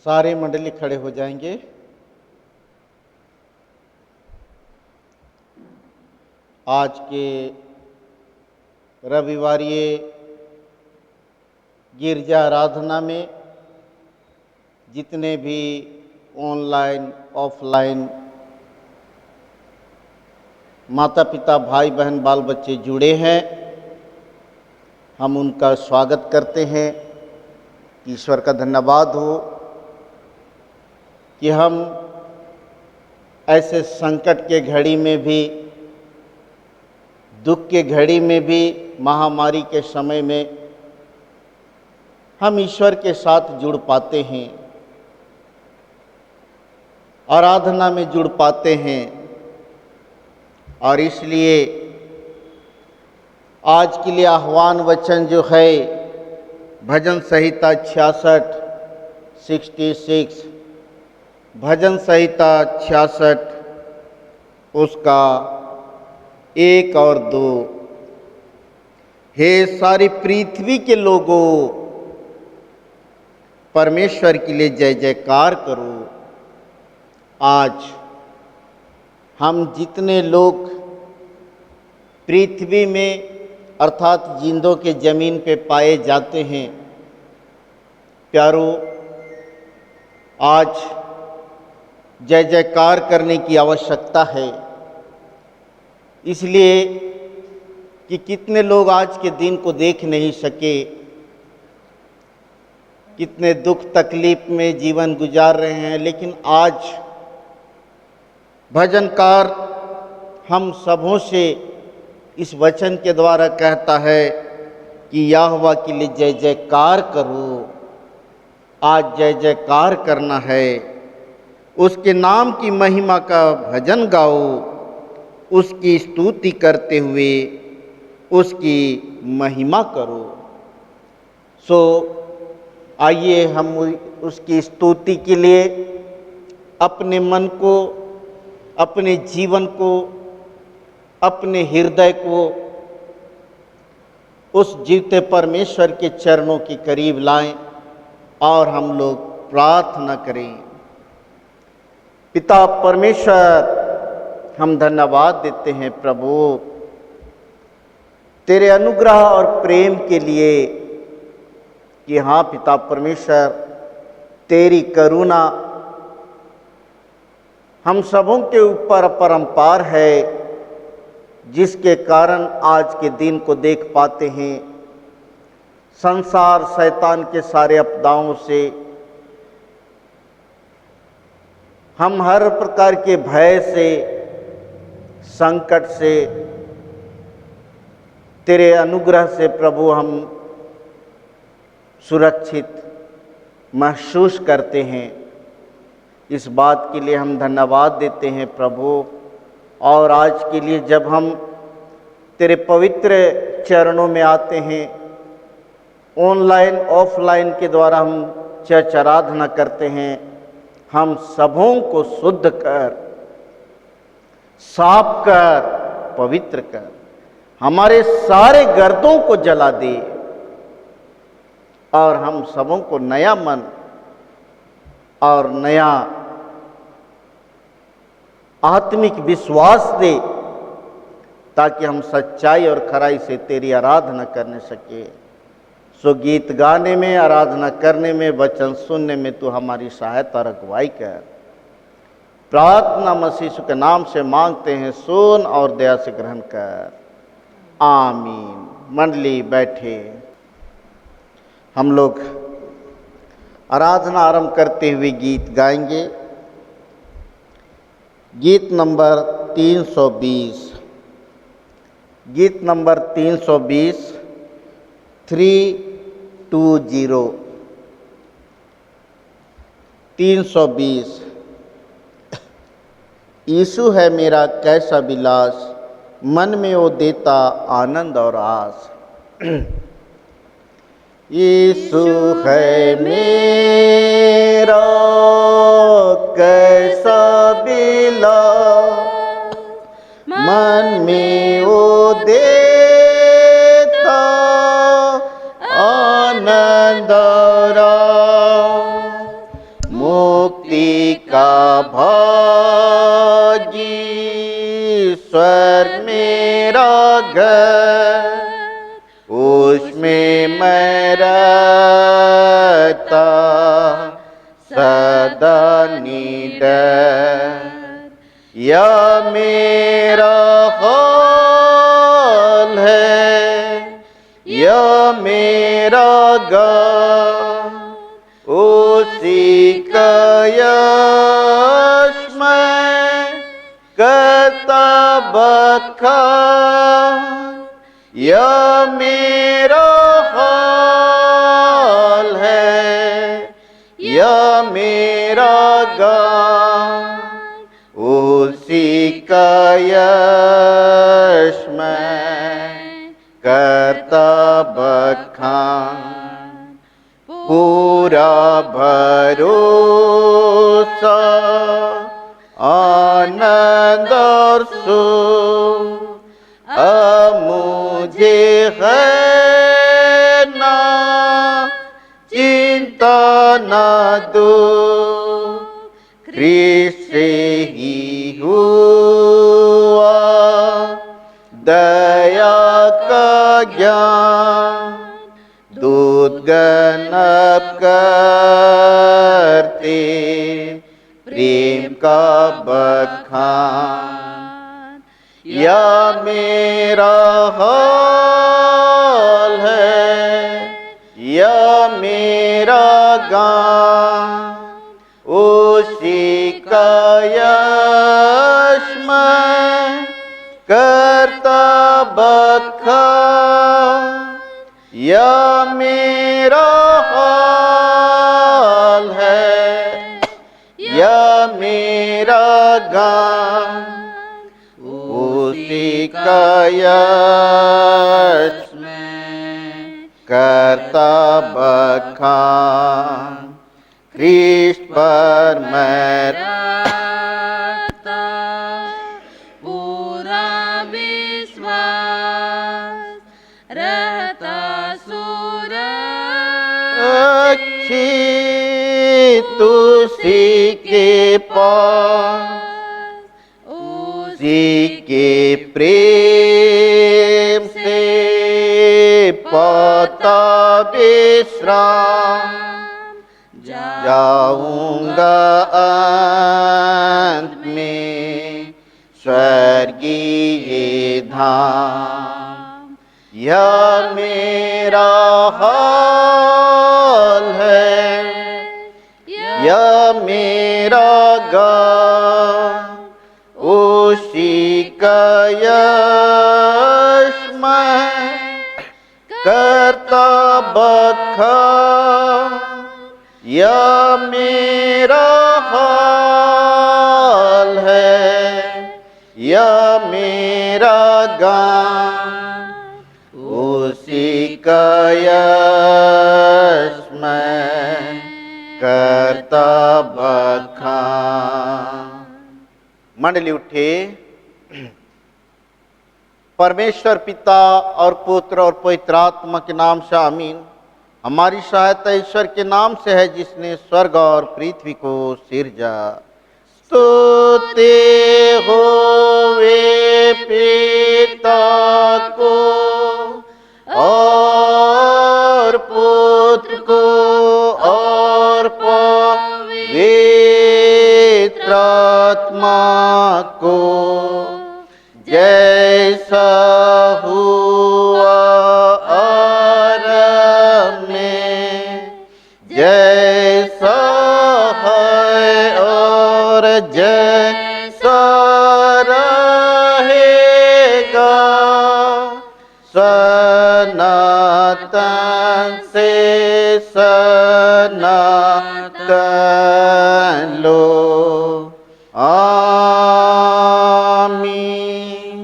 सारे मंडली खड़े हो जाएंगे। आज के रविवारीय गिरजा आराधना में जितने भी ऑनलाइन ऑफलाइन माता पिता भाई बहन बाल बच्चे जुड़े हैं, हम उनका स्वागत करते हैं। ईश्वर का धन्यवाद हो कि हम ऐसे संकट के घड़ी में भी, दुख के घड़ी में भी, महामारी के समय में हम ईश्वर के साथ जुड़ पाते हैं, आराधना में जुड़ पाते हैं। और इसलिए आज के लिए आह्वान वचन जो है भजन संहिता 66 भजन संहिता 66 उसका 1 और 2। हे सारी पृथ्वी के लोगों, परमेश्वर के लिए जय जयकार करो। आज हम जितने लोग पृथ्वी में अर्थात जिंदों के जमीन पे पाए जाते हैं, प्यारों, आज जय जयकार करने की आवश्यकता है। इसलिए कि कितने लोग आज के दिन को देख नहीं सके, कितने दुख तकलीफ में जीवन गुजार रहे हैं, लेकिन आज भजनकार हम सबों से इस वचन के द्वारा कहता है कि यहोवा के लिए जय जयकार करो। आज जय जयकार करना है, उसके नाम की महिमा का भजन गाओ, उसकी स्तुति करते हुए उसकी महिमा करो। सो आइए हम उसकी स्तुति के लिए अपने मन को, अपने जीवन को, अपने हृदय को उस जीवते परमेश्वर के चरणों के करीब लाएं और हम लोग प्रार्थना करें। पिता परमेश्वर, हम धन्यवाद देते हैं प्रभु तेरे अनुग्रह और प्रेम के लिए कि हाँ पिता परमेश्वर, तेरी करुणा हम सबों के ऊपर अपरंपार है, जिसके कारण आज के दिन को देख पाते हैं। संसार शैतान के सारे आपदाओं से हम हर प्रकार के भय से, संकट से, तेरे अनुग्रह से प्रभु हम सुरक्षित महसूस करते हैं। इस बात के लिए हम धन्यवाद देते हैं प्रभु। और आज के लिए जब हम तेरे पवित्र चरणों में आते हैं, ऑनलाइन ऑफलाइन के द्वारा हम चर्च आराधना करते हैं, हम सबों को शुद्ध कर, साफ कर, पवित्र कर, हमारे सारे गर्दों को जला दे और हम सबों को नया मन और नया आत्मिक विश्वास दे, ताकि हम सच्चाई और खराई से तेरी आराधना करने सके। सो गीत गाने में, आराधना करने में, वचन सुनने में तू हमारी सहायता और अगुवाई कर। प्रार्थना मसीह के नाम से मांगते हैं, सुन और दया से ग्रहण कर, आमीन। मंडली बैठे, हम लोग आराधना आरंभ करते हुए गीत गाएंगे। गीत नंबर 320, गीत नंबर 320, 320, 320। यीशु है मेरा कैसा विलास, मन में वो देता आनंद और आस। यीशु है मेरा कैसा विलास, मन में वो देता आनंद और आस। भागी स्वर्ग मेरा घर, उसमें मैं रहता सदा निडर। या मेरा हाल है, या मेरा गान, उसी का यश मैं करता बखान। या मेरा हाल है, या मेरा गान, उसी का यश मैं करता बखान। पूरा भरोसा आनंद और सुख मुझे है ना, चिंता ना दुख, ख्रिस्त से ही हुआ दया का ज्ञान। दूत गणप करते प्रेम का बखान। या मेरा हाल है, या मेरा गान, उसी का यश मैं करता बखान। या मेरा हाल है, या मेरा गान, उसी का यश मैं करता बखान। ख्रिस्त पर मैं रहता पूरा विश्वास, रहता सुरक्षित उसी के पास, उसी के प्रेम से पाता विश्राम। जाऊंगा अंत में स्वर्गीय धाम। या मेरा हाल है, या मेरा गान, उसी का यश मैं करता बखान। या मेरा हाल है, या मेरा गान, उसी का यश मैं करता बखान। मंडली उठे। परमेश्वर पिता और पुत्र और पवित्र आत्मा के नाम से आमीन। हमारी सहायता ईश्वर के नाम से है जिसने स्वर्ग और पृथ्वी को सिरजा। स्तुति होवे पिता को और पुत्र को और पवित्र आत्मा को, जैसा हुआ आरंभ में, जैसा है और जैसा रहेगा, सनातन से सनातन लो। आमीन।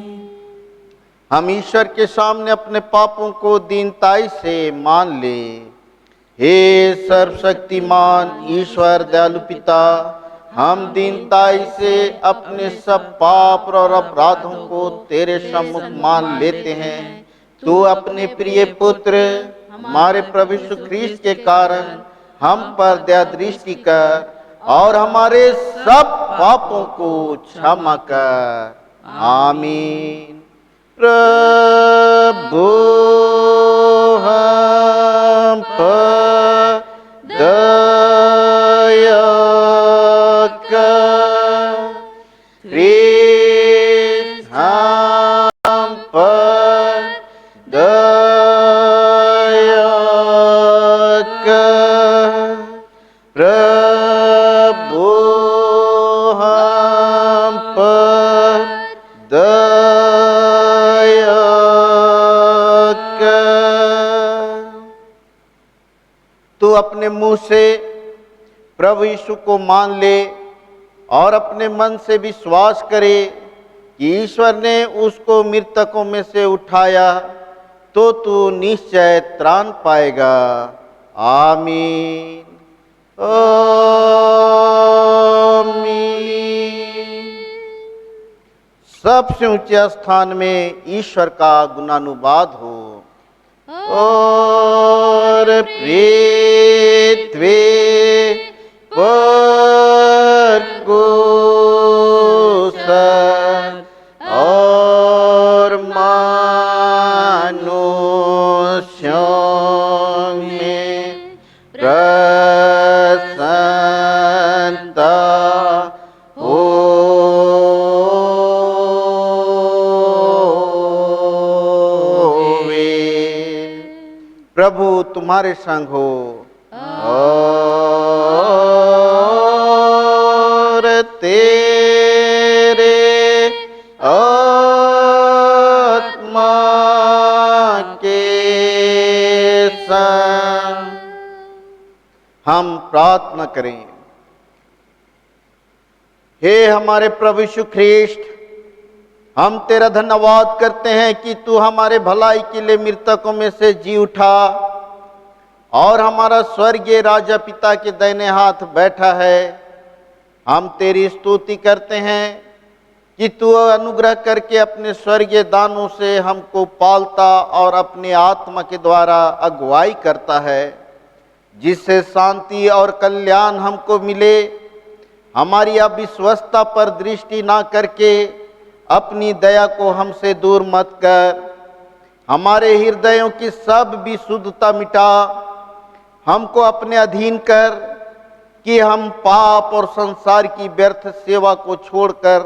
हम ईश्वर के सामने अपने पापों को दीनताई से मान ले। हे सर्वशक्तिमान ईश्वर दयालु पिता, हम दीनताई से अपने सब पाप और अपराधों को तेरे सम्मुख मान लेते हैं। तू अपने प्रिय पुत्र हमारे प्रभु यीशु ख्रीस्त के कारण हम पर दया दृष्टि कर और हमारे सब पापों को क्षमा कर। आमीन। प्रभु हम पर दया कर, ख्रीस्त हम पर दया कर। प्रभु हम पर दया कर। तू अपने मुंह से प्रभु यीशु को मान ले और अपने मन से विश्वास करे कि ईश्वर ने उसको मृतकों में से उठाया, तो तू निश्चय त्राण पाएगा। आमीन। आमीन। सबसे ऊंचे स्थान में ईश्वर का गुणानुवाद हो और पृथ्वी पर कुशल और मनुष्यों में प्रसन्नता होवे। प्रभु तुम्हारे संग हो और तेरे आत्मा के संग। हम प्रार्थना करें। हे हमारे प्रभु यीशु ख्रीस्ट, हम तेरा धन्यवाद करते हैं कि तू हमारे भलाई के लिए मृतकों में से जी उठा और हमारा स्वर्गीय राजा पिता के दाहिने हाथ बैठा है। हम तेरी स्तुति करते हैं कि तू अनुग्रह करके अपने स्वर्गीय दानों से हमको पालता और अपने आत्मा के द्वारा अगुवाई करता है, जिससे शांति और कल्याण हमको मिले। हमारी अविश्वसता पर दृष्टि ना करके अपनी दया को हमसे दूर मत कर। हमारे हृदयों की सब विशुद्धता मिटा, हमको अपने अधीन कर कि हम पाप और संसार की व्यर्थ सेवा को छोड़कर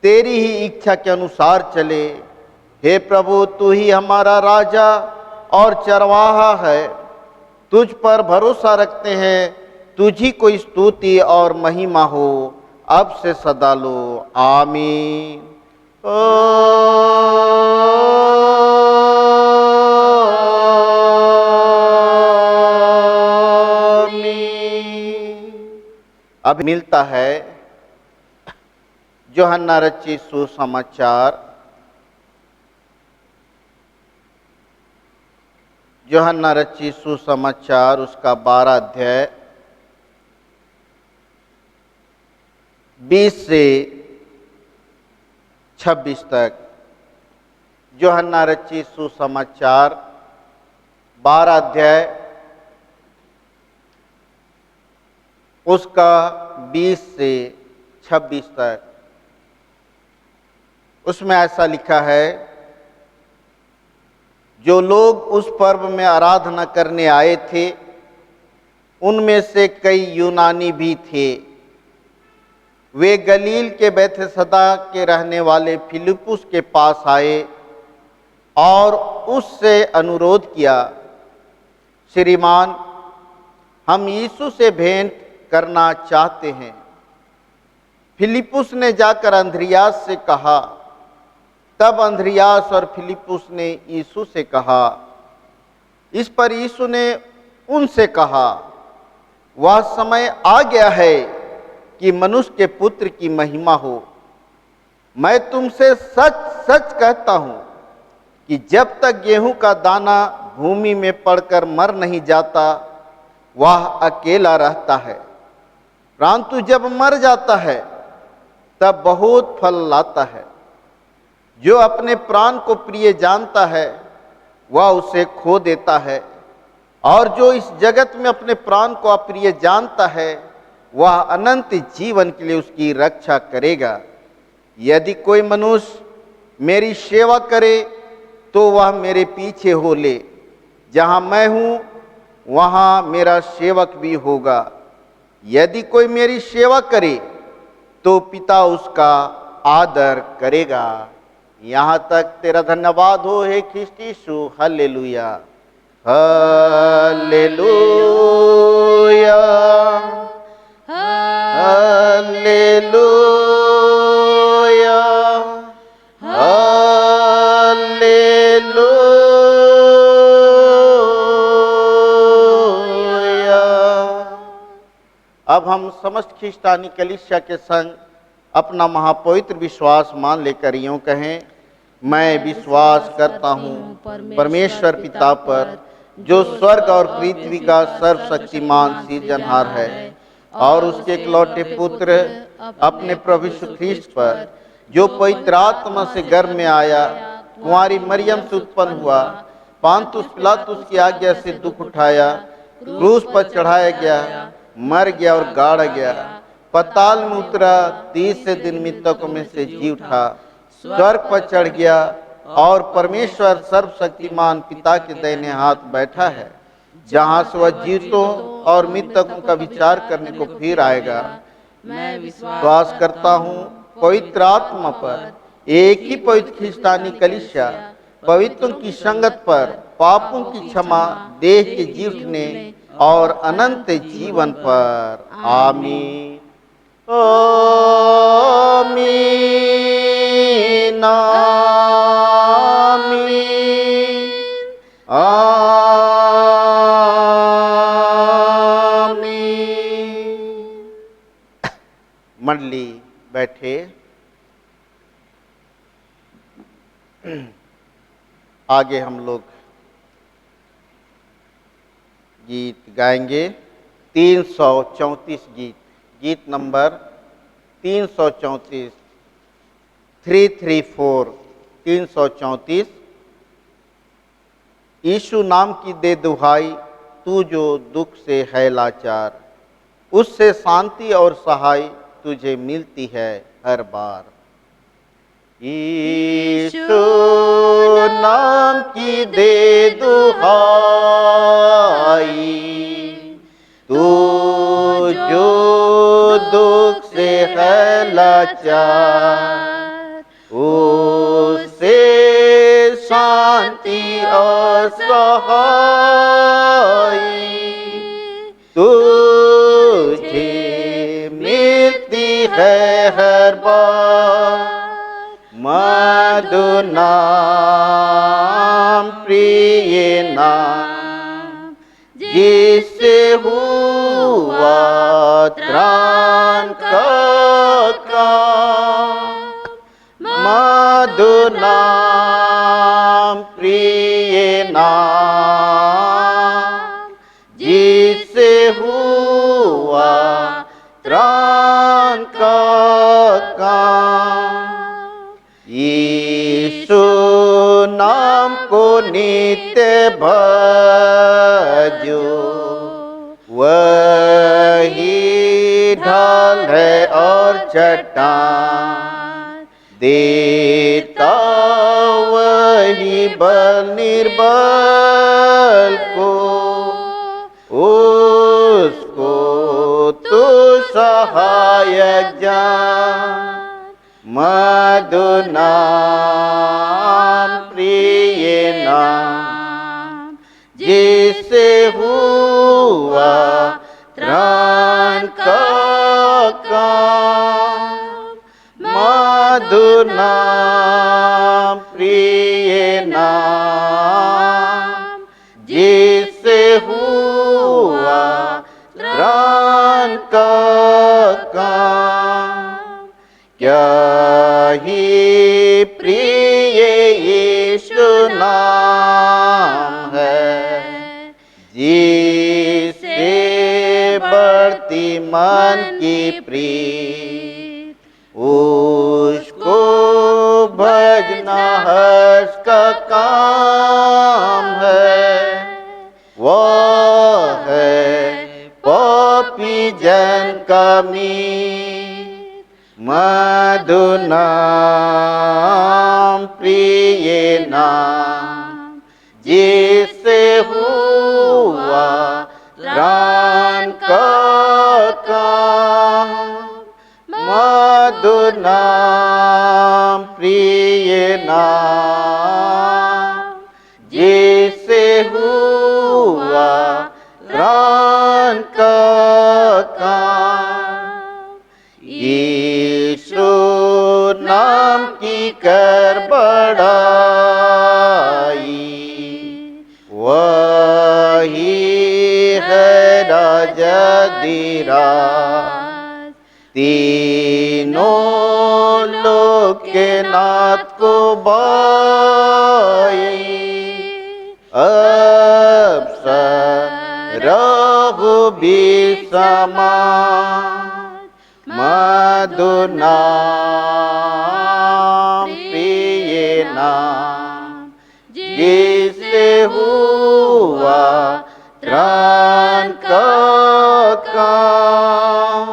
तेरी ही इच्छा के अनुसार चले। हे प्रभु, तू ही हमारा राजा और चरवाहा है। तुझ पर भरोसा रखते हैं। तुझी को स्तुति और महिमा हो अब से सदा लो। आमीन। अब मिलता है यूहन्ना रचित सुसमाचार, यूहन्ना रचित सुसमाचार उसका 12 अध्याय 20 से 26 तक। यूहन्ना रचित सुसमाचार 12 अध्याय उसका 20 से 26 तक। उसमें ऐसा लिखा है, जो लोग उस पर्व में आराधना करने आए थे, उनमें से कई यूनानी भी थे। वे गलील के बैतसैदा के रहने वाले फिलिप्पुस के पास आए और उससे अनुरोध किया, श्रीमान, हम यीशु से भेंट करना चाहते हैं। फिलिप्पुस ने जाकर अंद्रियास से कहा। तब अंद्रियास और फिलिप्पुस ने यीशु से कहा। इस पर यीशु ने उनसे कहा, वह समय आ गया है कि मनुष्य के पुत्र की महिमा हो। मैं तुमसे सच सच कहता हूं कि जब तक गेहूं का दाना भूमि में पड़कर मर नहीं जाता, वह अकेला रहता है, परंतु जब मर जाता है तब बहुत फल लाता है। जो अपने प्राण को प्रिय जानता है, वह उसे खो देता है, और जो इस जगत में अपने प्राण को अप्रिय जानता है, वह अनंत जीवन के लिए उसकी रक्षा करेगा। यदि कोई मनुष्य मेरी सेवा करे तो वह मेरे पीछे हो ले। जहाँ मैं हूँ वहाँ मेरा सेवक भी होगा। यदि कोई मेरी सेवा करे तो पिता उसका आदर करेगा। यहाँ तक तेरा धन्यवाद हो हे ख्रिस्त यीशु। हालेलुया, हालेलुया, हालेलुया, हालेलुया। अब हम समस्त ख्रिस्तानी कलीसिया के संग अपना महापवित्र विश्वास मान लेकर यूं कहें, मैं विश्वास करता हूँ परमेश्वर पिता पर, जो स्वर्ग और पृथ्वी का सर्वशक्तिमान सृजनहार है, और उसके इकलौते पुत्र अपने प्रभु यीशु ख्रिस्त पर, जो पवित्र आत्मा से गर्भ में आया, कुंवारी मरियम से उत्पन्न हुआ, पांतुस पिलातुस की आज्ञा से दुख उठाया, क्रूस पर चढ़ाया गया, मर गया और गाड़ा गया, पताल में उतरा, तीसरे दिन मृतकों में से जी उठा, स्वर्ग पर चढ़ गया और परमेश्वर सर्वशक्तिमान पिता के दाहिने हाथ बैठा है, जहाँ से वह जीवितों और मृतकों का विचार करने को फिर आएगा। मैं विश्वास करता हूँ पवित्र आत्मा पर, एक ही पवित्र ख्रिस्तानी कलीसिया, पवित्रों की संगत पर, पापों की क्षमा, देह के जी उठने और अनंत जीवन पर। आमीन, आमीन, आमीन, आमीन। मंडली बैठे। आगे हम लोग गीत गाएंगे। 334 गीत, गीत नंबर 334, 334, 334। यीशु नाम की दे दुहाई, तू जो दुख से है लाचार, उससे शांति और सहाय तुझे मिलती है हर बार। यीशु नाम की दे दुहाई, तू जो दुख से है लाचार, उससे शांति और सहाय तुझे मिलती है हर बार। मधु नाम, प्रिय नाम, जिससे हुआ त्राण का काम। मधु नाम, प्रिय नाम, जिससे हुआ त्राण का काम। यीशु नाम को नित्य भजो, वही ढाल है और चट्टान, देता वही बल निर्बल को, उसको तू सहायक जान। मधु नाम, प्रिय नाम, जिससे हुआ त्राण का काम। मधु नाम, प्रिय नाम, जिससे हुआ त्राण का काम। क्या ही प्रिय यीशु नाम है, जिससे बढ़ती मन की प्रीत, उसको भजना हर्ष का काम है। वो है पापी भजन कमी मधु नाम प्रिय नाम जिससे हुआ प्राण का काम मधु नाम प्रिय नाम जिससे हुआ प्राण का काम यीशु नाम की कर बड़ाई वही है राजा धीराज तीनों लोक के नाथ को बाई अब सरहु भी समान मधु नाम प्रिय नाम जिससे हुआ त्राण का काम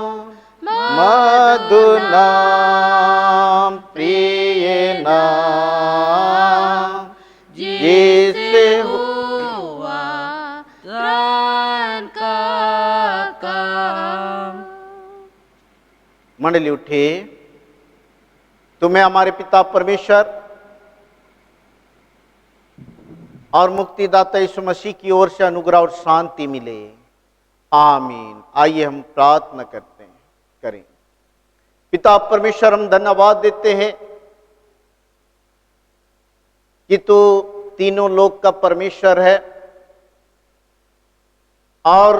मधु नाम प्रिय नाम जिससे हुआ त्राण का काम। मंडली उठे। तुम्हें हमारे पिता परमेश्वर और मुक्तिदाता यीशु मसीह की ओर से अनुग्रह और शांति मिले। आमीन। आइए हम प्रार्थना करते हैं, करें। पिता परमेश्वर, हम धन्यवाद देते हैं कि तू तीनों लोक का परमेश्वर है और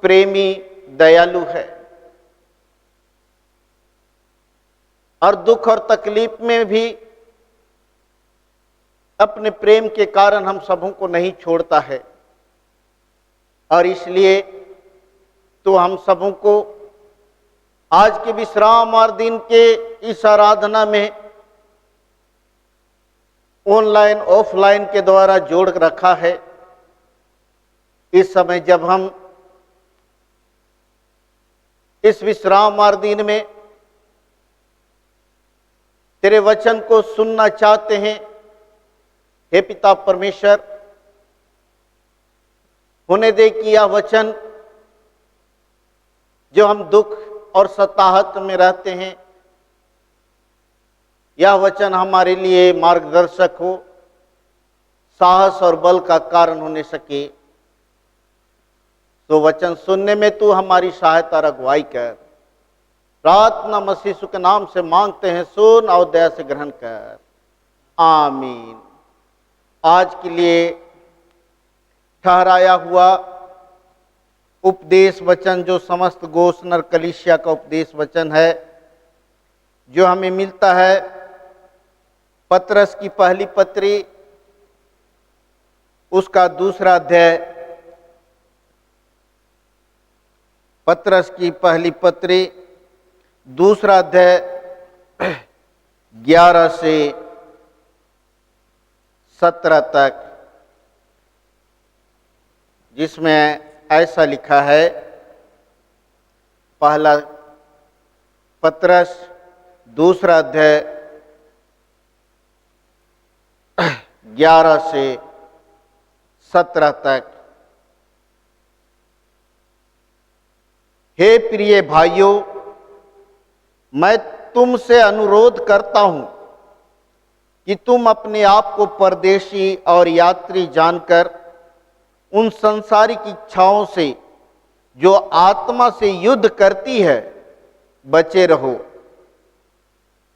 प्रेमी दयालु है और दुख और तकलीफ में भी अपने प्रेम के कारण हम सबों को नहीं छोड़ता है और इसलिए तो हम सबों को आज के विश्राम और दिन के इस आराधना में ऑनलाइन ऑफलाइन के द्वारा जोड़ रखा है। इस समय जब हम इस विश्राम और दिन में तेरे वचन को सुनना चाहते हैं, हे पिता परमेश्वर, होने दे कि यह वचन जो हम दुख और सताहत में रहते हैं, यह वचन हमारे लिए मार्गदर्शक हो, साहस और बल का कारण होने सके। तो वचन सुनने में तू हमारी सहायता और अगुवाई कर। प्रार्थना मसीह यीशु के नाम से मांगते हैं, सुन और दया से ग्रहण कर। आमीन। आज के लिए ठहराया हुआ उपदेश वचन जो समस्त गोशनर कलीसिया का उपदेश वचन है, जो हमें मिलता है पतरस की पहली पत्री उसका दूसरा अध्याय। पतरस की पहली पत्री दूसरा अध्याय 11 से 17 तक, जिसमें ऐसा लिखा है। पहला पतरस दूसरा अध्याय 11 से 17 तक। हे प्रिय भाइयों, मैं तुमसे अनुरोध करता हूं कि तुम अपने आप को परदेशी और यात्री जानकर उन सांसारिक इच्छाओं से जो आत्मा से युद्ध करती है बचे रहो।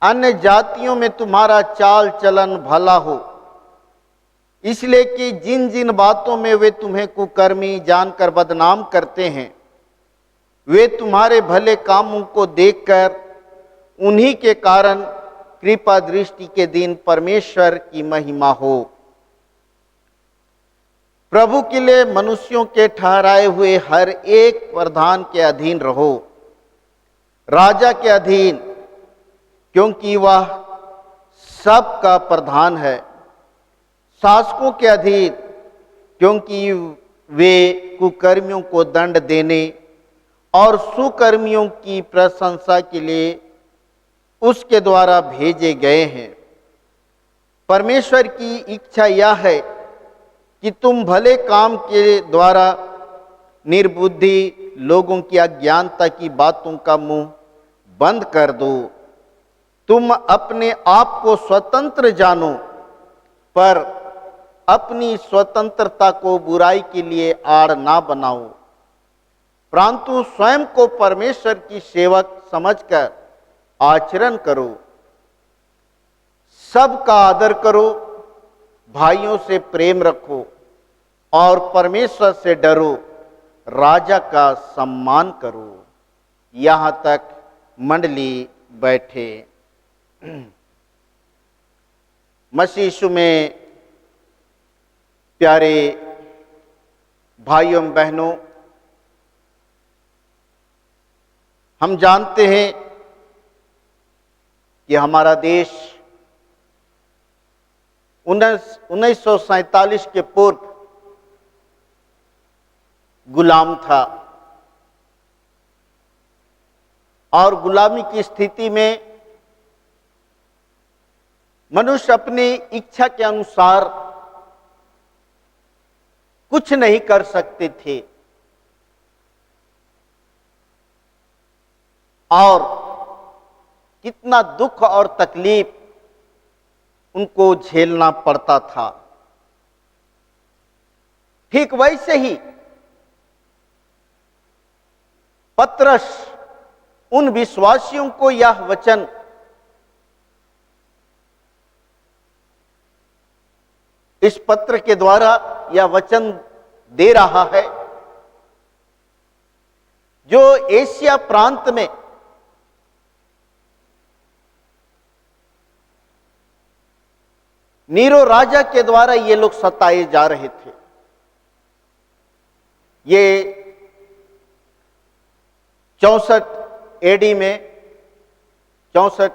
अन्य जातियों में तुम्हारा चाल चलन भला हो, इसलिए कि जिन जिन बातों में वे तुम्हें कुकर्मी जानकर बदनाम करते हैं, वे तुम्हारे भले कामों को देखकर उन्हीं के कारण कृपा दृष्टि के दिन परमेश्वर की महिमा हो। प्रभु के लिए मनुष्यों के ठहराए हुए हर एक प्रधान के अधीन रहो, राजा के अधीन, क्योंकि वह सबका प्रधान है। शासकों के अधीन, क्योंकि वे कुकर्मियों को दंड देने और सुकर्मियों की प्रशंसा के लिए उसके द्वारा भेजे गए हैं। परमेश्वर की इच्छा यह है कि तुम भले काम के द्वारा निर्बुद्धि लोगों की अज्ञानता की बातों का मुंह बंद कर दो। तुम अपने आप को स्वतंत्र जानो, पर अपनी स्वतंत्रता को बुराई के लिए आड़ ना बनाओ, परंतु स्वयं को परमेश्वर की सेवक समझकर आचरण करो। सबका आदर करो, भाइयों से प्रेम रखो और परमेश्वर से डरो, राजा का सम्मान करो। यहां तक मंडली बैठे। मसीह यीशु में प्यारे भाइयों बहनों, हम जानते हैं कि हमारा देश 1947 के पूर्व गुलाम था और गुलामी की स्थिति में मनुष्य अपनी इच्छा के अनुसार कुछ नहीं कर सकते थे और कितना दुख और तकलीफ उनको झेलना पड़ता था। ठीक वैसे ही पतरस उन विश्वासियों को यह वचन इस पत्र के द्वारा यह वचन दे रहा है जो एशिया प्रांत में नीरो राजा के द्वारा ये लोग सताए जा रहे थे। ये 64 एडी में, 64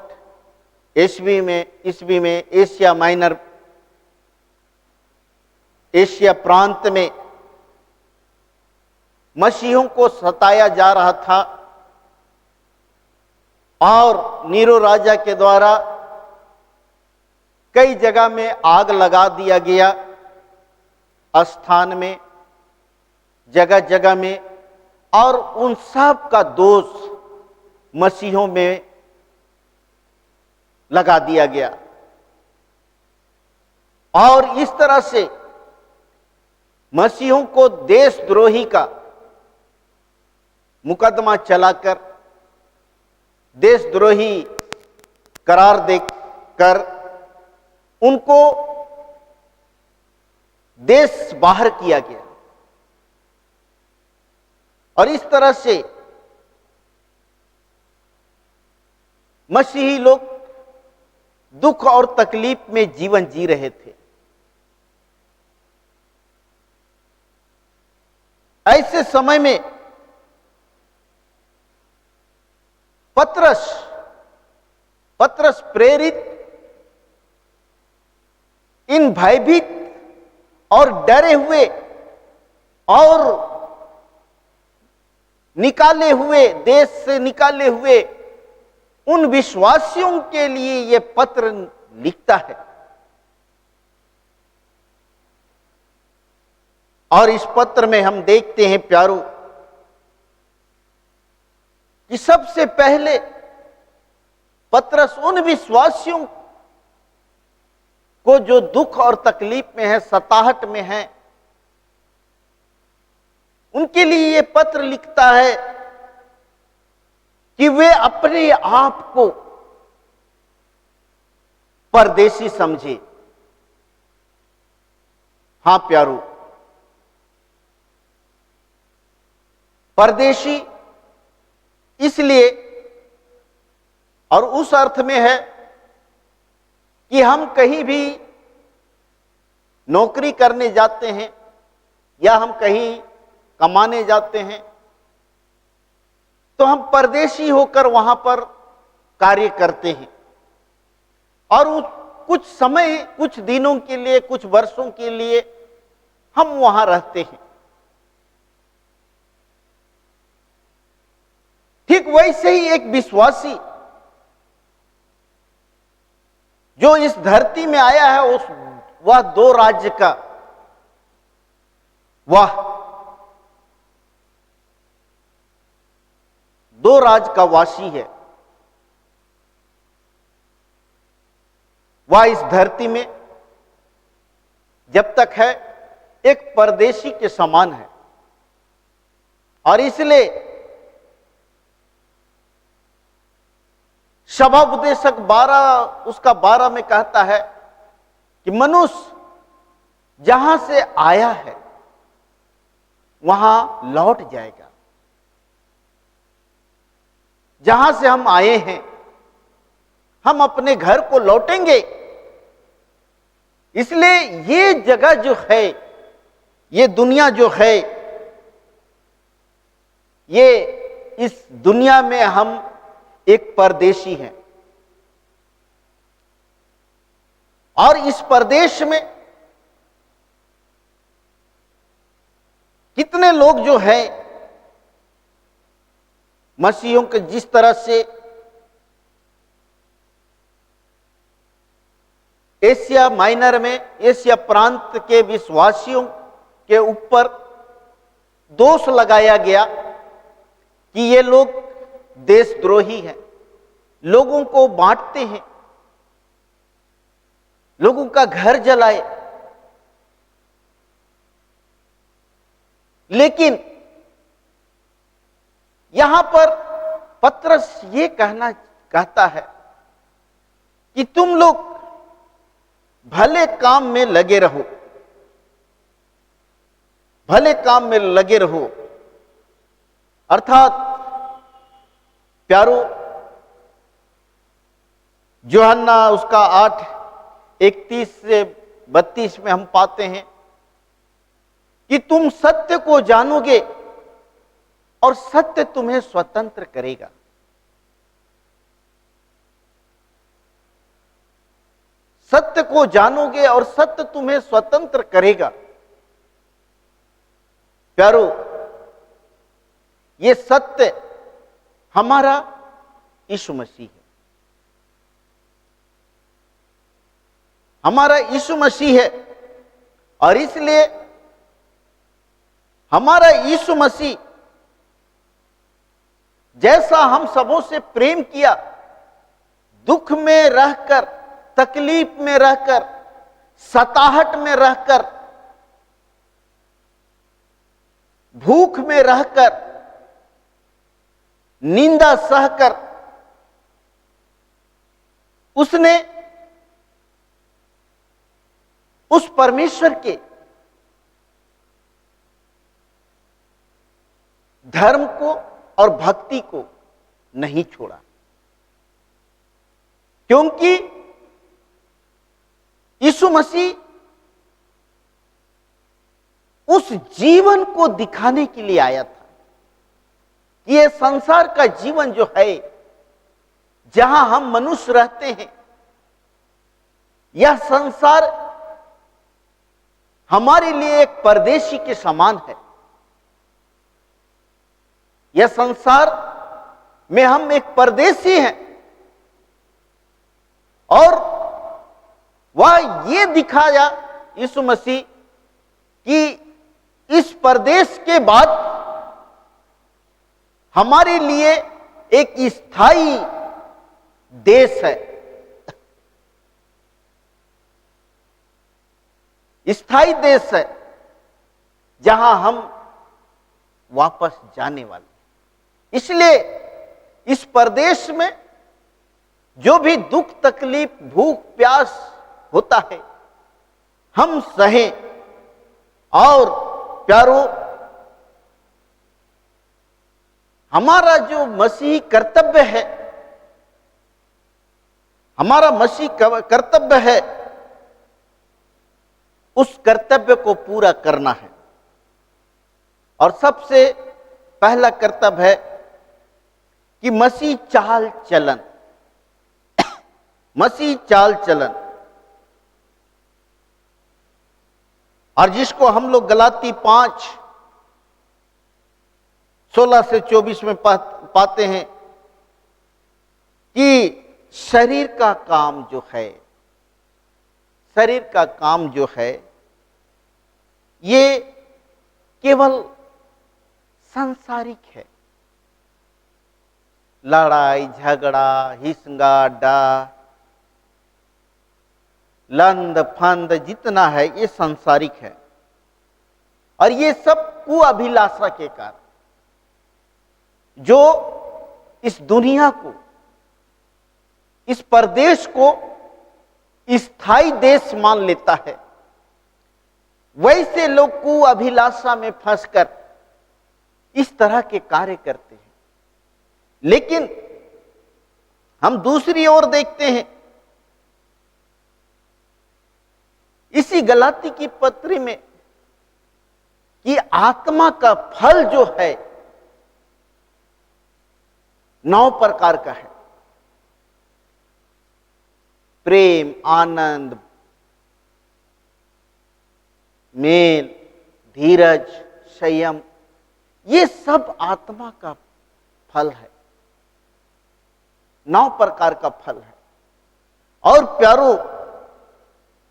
ईस्वी में एशिया माइनर, एशिया प्रांत में मसीहों को सताया जा रहा था और नीरो राजा के द्वारा कई जगह में आग लगा दिया गया, स्थान में, जगह जगह में, और उन सब का दोष मसीहों में लगा दिया गया और इस तरह से मसीहों को देशद्रोही का मुकदमा चलाकर देशद्रोही करार देकर उनको देश बाहर किया गया और इस तरह से मसीही लोग दुख और तकलीफ में जीवन जी रहे थे। ऐसे समय में पतरस प्रेरित इन भयभीत और डरे हुए और निकाले हुए, देश से निकाले हुए उन विश्वासियों के लिए यह पत्र लिखता है और इस पत्र में हम देखते हैं प्यारों कि सबसे पहले पतरस उन विश्वासियों को जो दुख और तकलीफ में है, सताहट में है, उनके लिए ये पत्र लिखता है कि वे अपने आप को परदेशी समझे। हां प्यारो, परदेशी इसलिए और उस अर्थ में है कि हम कहीं भी नौकरी करने जाते हैं या हम कहीं कमाने जाते हैं तो हम परदेशी होकर वहां पर कार्य करते हैं और कुछ समय, कुछ दिनों के लिए, कुछ वर्षों के लिए हम वहां रहते हैं। वैसे ही एक विश्वासी जो इस धरती में आया है, वह दो राज्य का, वह दो राज्य का वासी है। वह इस धरती में जब तक है एक परदेशी के समान है, और इसलिए सभा उपदेशक 12 में कहता है कि मनुष्य जहां से आया है वहां लौट जाएगा। जहां से हम आए हैं हम अपने घर को लौटेंगे। इसलिए ये जगह जो है, ये दुनिया जो है, ये इस दुनिया में हम एक परदेशी हैं, और इस परदेश में कितने लोग जो हैं मसीहों के, जिस तरह से एशिया माइनर में, एशिया प्रांत के विश्वासियों के ऊपर दोष लगाया गया कि ये लोग देशद्रोही हैं, लोगों को बांटते हैं, लोगों का घर जलाए। लेकिन यहां पर पतरस ये कहता है कि तुम लोग भले काम में लगे रहो, भले काम में लगे रहो। अर्थात प्यारो, यूहन्ना उसका 8:31 से 32 में हम पाते हैं कि तुम सत्य को जानोगे और सत्य तुम्हें स्वतंत्र करेगा। सत्य को जानोगे और सत्य तुम्हें स्वतंत्र करेगा। प्यारो, ये सत्य हमारा यीशु मसीह है, हमारा यीशु मसीह है। और इसलिए हमारा यीशु मसीह जैसा हम सबों से प्रेम किया, दुख में रहकर, तकलीफ में रहकर, सताहट में रहकर, भूख में रहकर, निंदा सहकर, उसने उस परमेश्वर के धर्म को और भक्ति को नहीं छोड़ा, क्योंकि यीशु मसीह उस जीवन को दिखाने के लिए आया था। ये संसार का जीवन जो है, जहां हम मनुष्य रहते हैं, यह संसार हमारे लिए एक परदेशी के समान है। यह संसार में हम एक परदेशी हैं, और वह ये दिखाया यीशु मसीह कि इस परदेश के बाद हमारे लिए एक स्थायी देश है, स्थायी देश है, जहां हम वापस जाने वाले। इसलिए इस परदेश में जो भी दुख, तकलीफ, भूख, प्यास होता है, हम सहें। और प्यारो, हमारा जो मसीही कर्तव्य है, हमारा मसीही कर्तव्य है, उस कर्तव्य को पूरा करना है। और सबसे पहला कर्तव्य है कि मसीह चाल चलन, मसीह चाल चलन, और जिसको हम लोग गलाती 5:16 से 24 में पाते हैं कि शरीर का काम जो है, शरीर का काम जो है, ये केवल सांसारिक है। लड़ाई झगड़ा, हिंसा डा, लंद फंद जितना है ये सांसारिक है, और ये सब कुअभिलाषा के कारण जो इस दुनिया को, इस परदेश को स्थायी देश मान लेता है, वैसे लोग कुअभिलाषा में फंसकर इस तरह के कार्य करते हैं। लेकिन हम दूसरी ओर देखते हैं, इसी गलाती की पत्री में, कि आत्मा का फल जो है 9 प्रकार का है। प्रेम, आनंद, मेल, धीरज, संयम, ये सब आत्मा का फल है, 9 प्रकार का फल है। और प्यारो,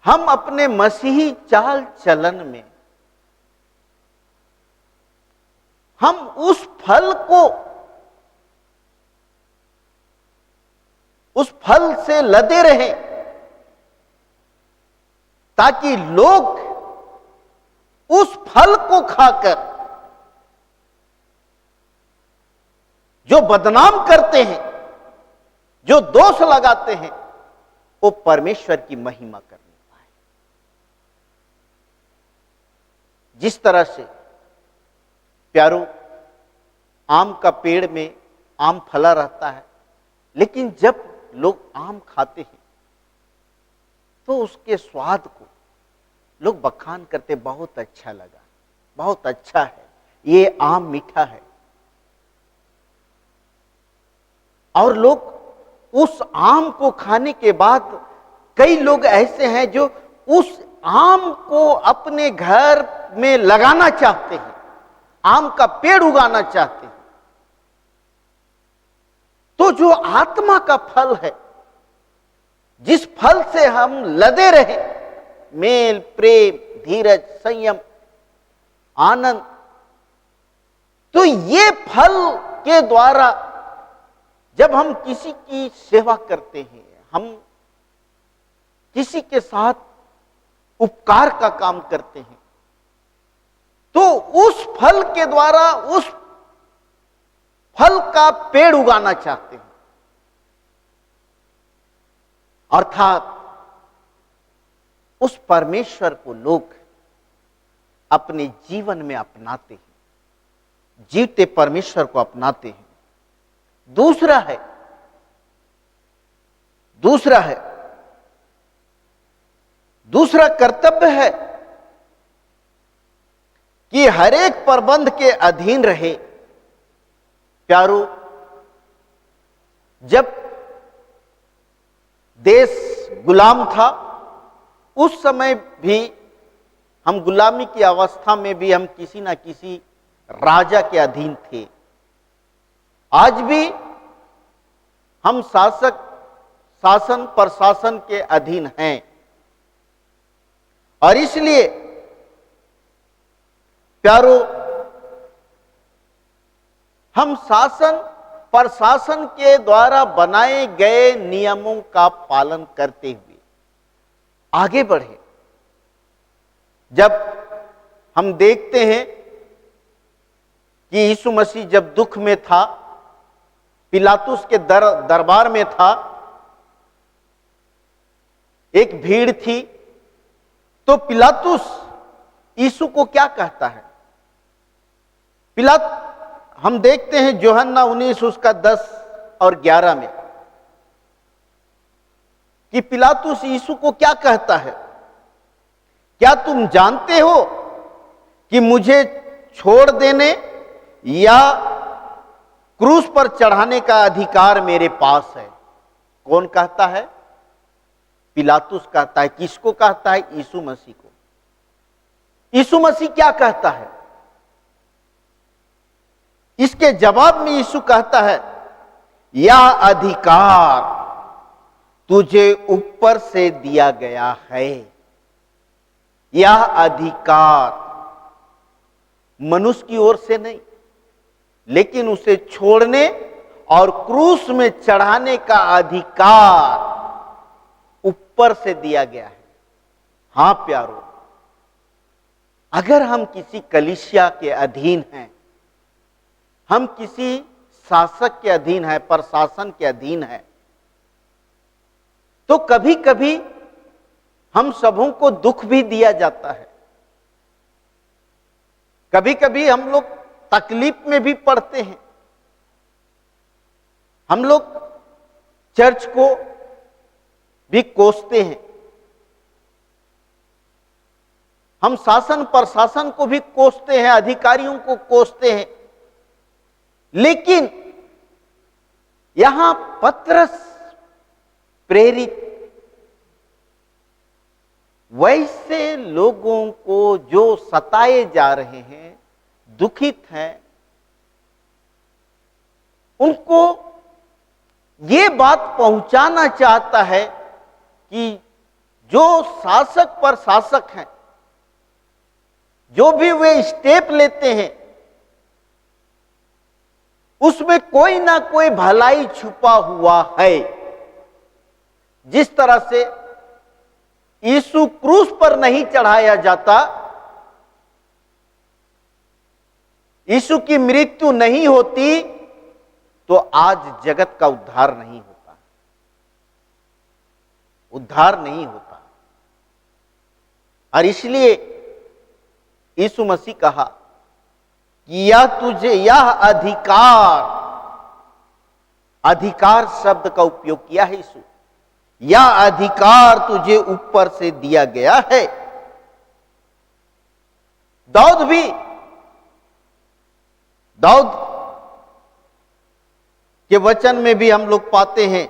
हम अपने मसीही चाल चलन में हम उस फल से लदे रहें, ताकि लोग उस फल को खाकर जो बदनाम करते हैं, जो दोष लगाते हैं, वो परमेश्वर की महिमा करने पाए। जिस तरह से प्यारो, आम का पेड़ में आम फला रहता है, लेकिन जब लोग आम खाते हैं तो उसके स्वाद को लोग बखान करते, बहुत अच्छा लगा, बहुत अच्छा है, ये आम मीठा है। और लोग उस आम को खाने के बाद, कई लोग ऐसे हैं जो उस आम को अपने घर में लगाना चाहते हैं, आम का पेड़ उगाना चाहते हैं। तो जो आत्मा का फल है, जिस फल से हम लदे रहे, मेल, प्रेम, धीरज, संयम, आनंद, तो ये फल के द्वारा जब हम किसी की सेवा करते हैं, हम किसी के साथ उपकार का काम करते हैं, तो उस फल के द्वारा उस फल का पेड़ उगाना चाहते हैं। अर्थात उस परमेश्वर को लोग अपने जीवन में अपनाते हैं, जीवते परमेश्वर को अपनाते हैं। दूसरा कर्तव्य है कि हर एक प्रबंध के अधीन रहे। प्यारो, जब देश गुलाम था, उस समय भी हम गुलामी की अवस्था में भी हम किसी ना किसी राजा के अधीन थे। आज भी हम शासन प्रशासन के अधीन हैं, और इसलिए प्यारो, हम शासन प्रशासन के द्वारा बनाए गए नियमों का पालन करते हुए आगे बढ़े। जब हम देखते हैं कि यीशु मसीह जब दुख में था, पिलातुस के दरबार में था, एक भीड़ थी, तो पिलातुस यीशु को क्या कहता है? हम देखते हैं यूहन्ना 19 उसका 10 और 11 में कि पिलातुस यीशु को क्या कहता है? क्या तुम जानते हो कि मुझे छोड़ देने या क्रूस पर चढ़ाने का अधिकार मेरे पास है? कौन कहता है? पिलातुस कहता है। किसको कहता है? यीशु मसीह को। यीशु मसीह क्या कहता है? इसके जवाब में यीशु कहता है, यह अधिकार तुझे ऊपर से दिया गया है। यह अधिकार मनुष्य की ओर से नहीं, लेकिन उसे छोड़ने और क्रूस में चढ़ाने का अधिकार ऊपर से दिया गया है। हां प्यारो, अगर हम किसी कलीसिया के अधीन हैं, हम किसी शासक के अधीन है, प्रशासन के अधीन है, तो कभी कभी हम सबों को दुख भी दिया जाता है। कभी कभी हम लोग तकलीफ में भी पड़ते हैं। हम लोग चर्च को भी कोसते हैं, हम शासन प्रशासन को भी कोसते हैं, अधिकारियों को कोसते हैं। लेकिन यहां पतरस प्रेरित वैसे लोगों को जो सताए जा रहे हैं, दुखित हैं, उनको ये बात पहुंचाना चाहता है कि जो शासक प्रशासक हैं, जो भी वे स्टेप लेते हैं, उसमें कोई ना कोई भलाई छुपा हुआ है। जिस तरह से यीशु क्रूस पर नहीं चढ़ाया जाता, यीशु की मृत्यु नहीं होती, तो आज जगत का उद्धार नहीं होता, उद्धार नहीं होता। और इसलिए यीशु मसीह कहा कि यह तुझे, यह अधिकार शब्द का उपयोग किया है यीशु, यह अधिकार तुझे ऊपर से दिया गया है। दाऊद के वचन में भी हम लोग पाते हैं,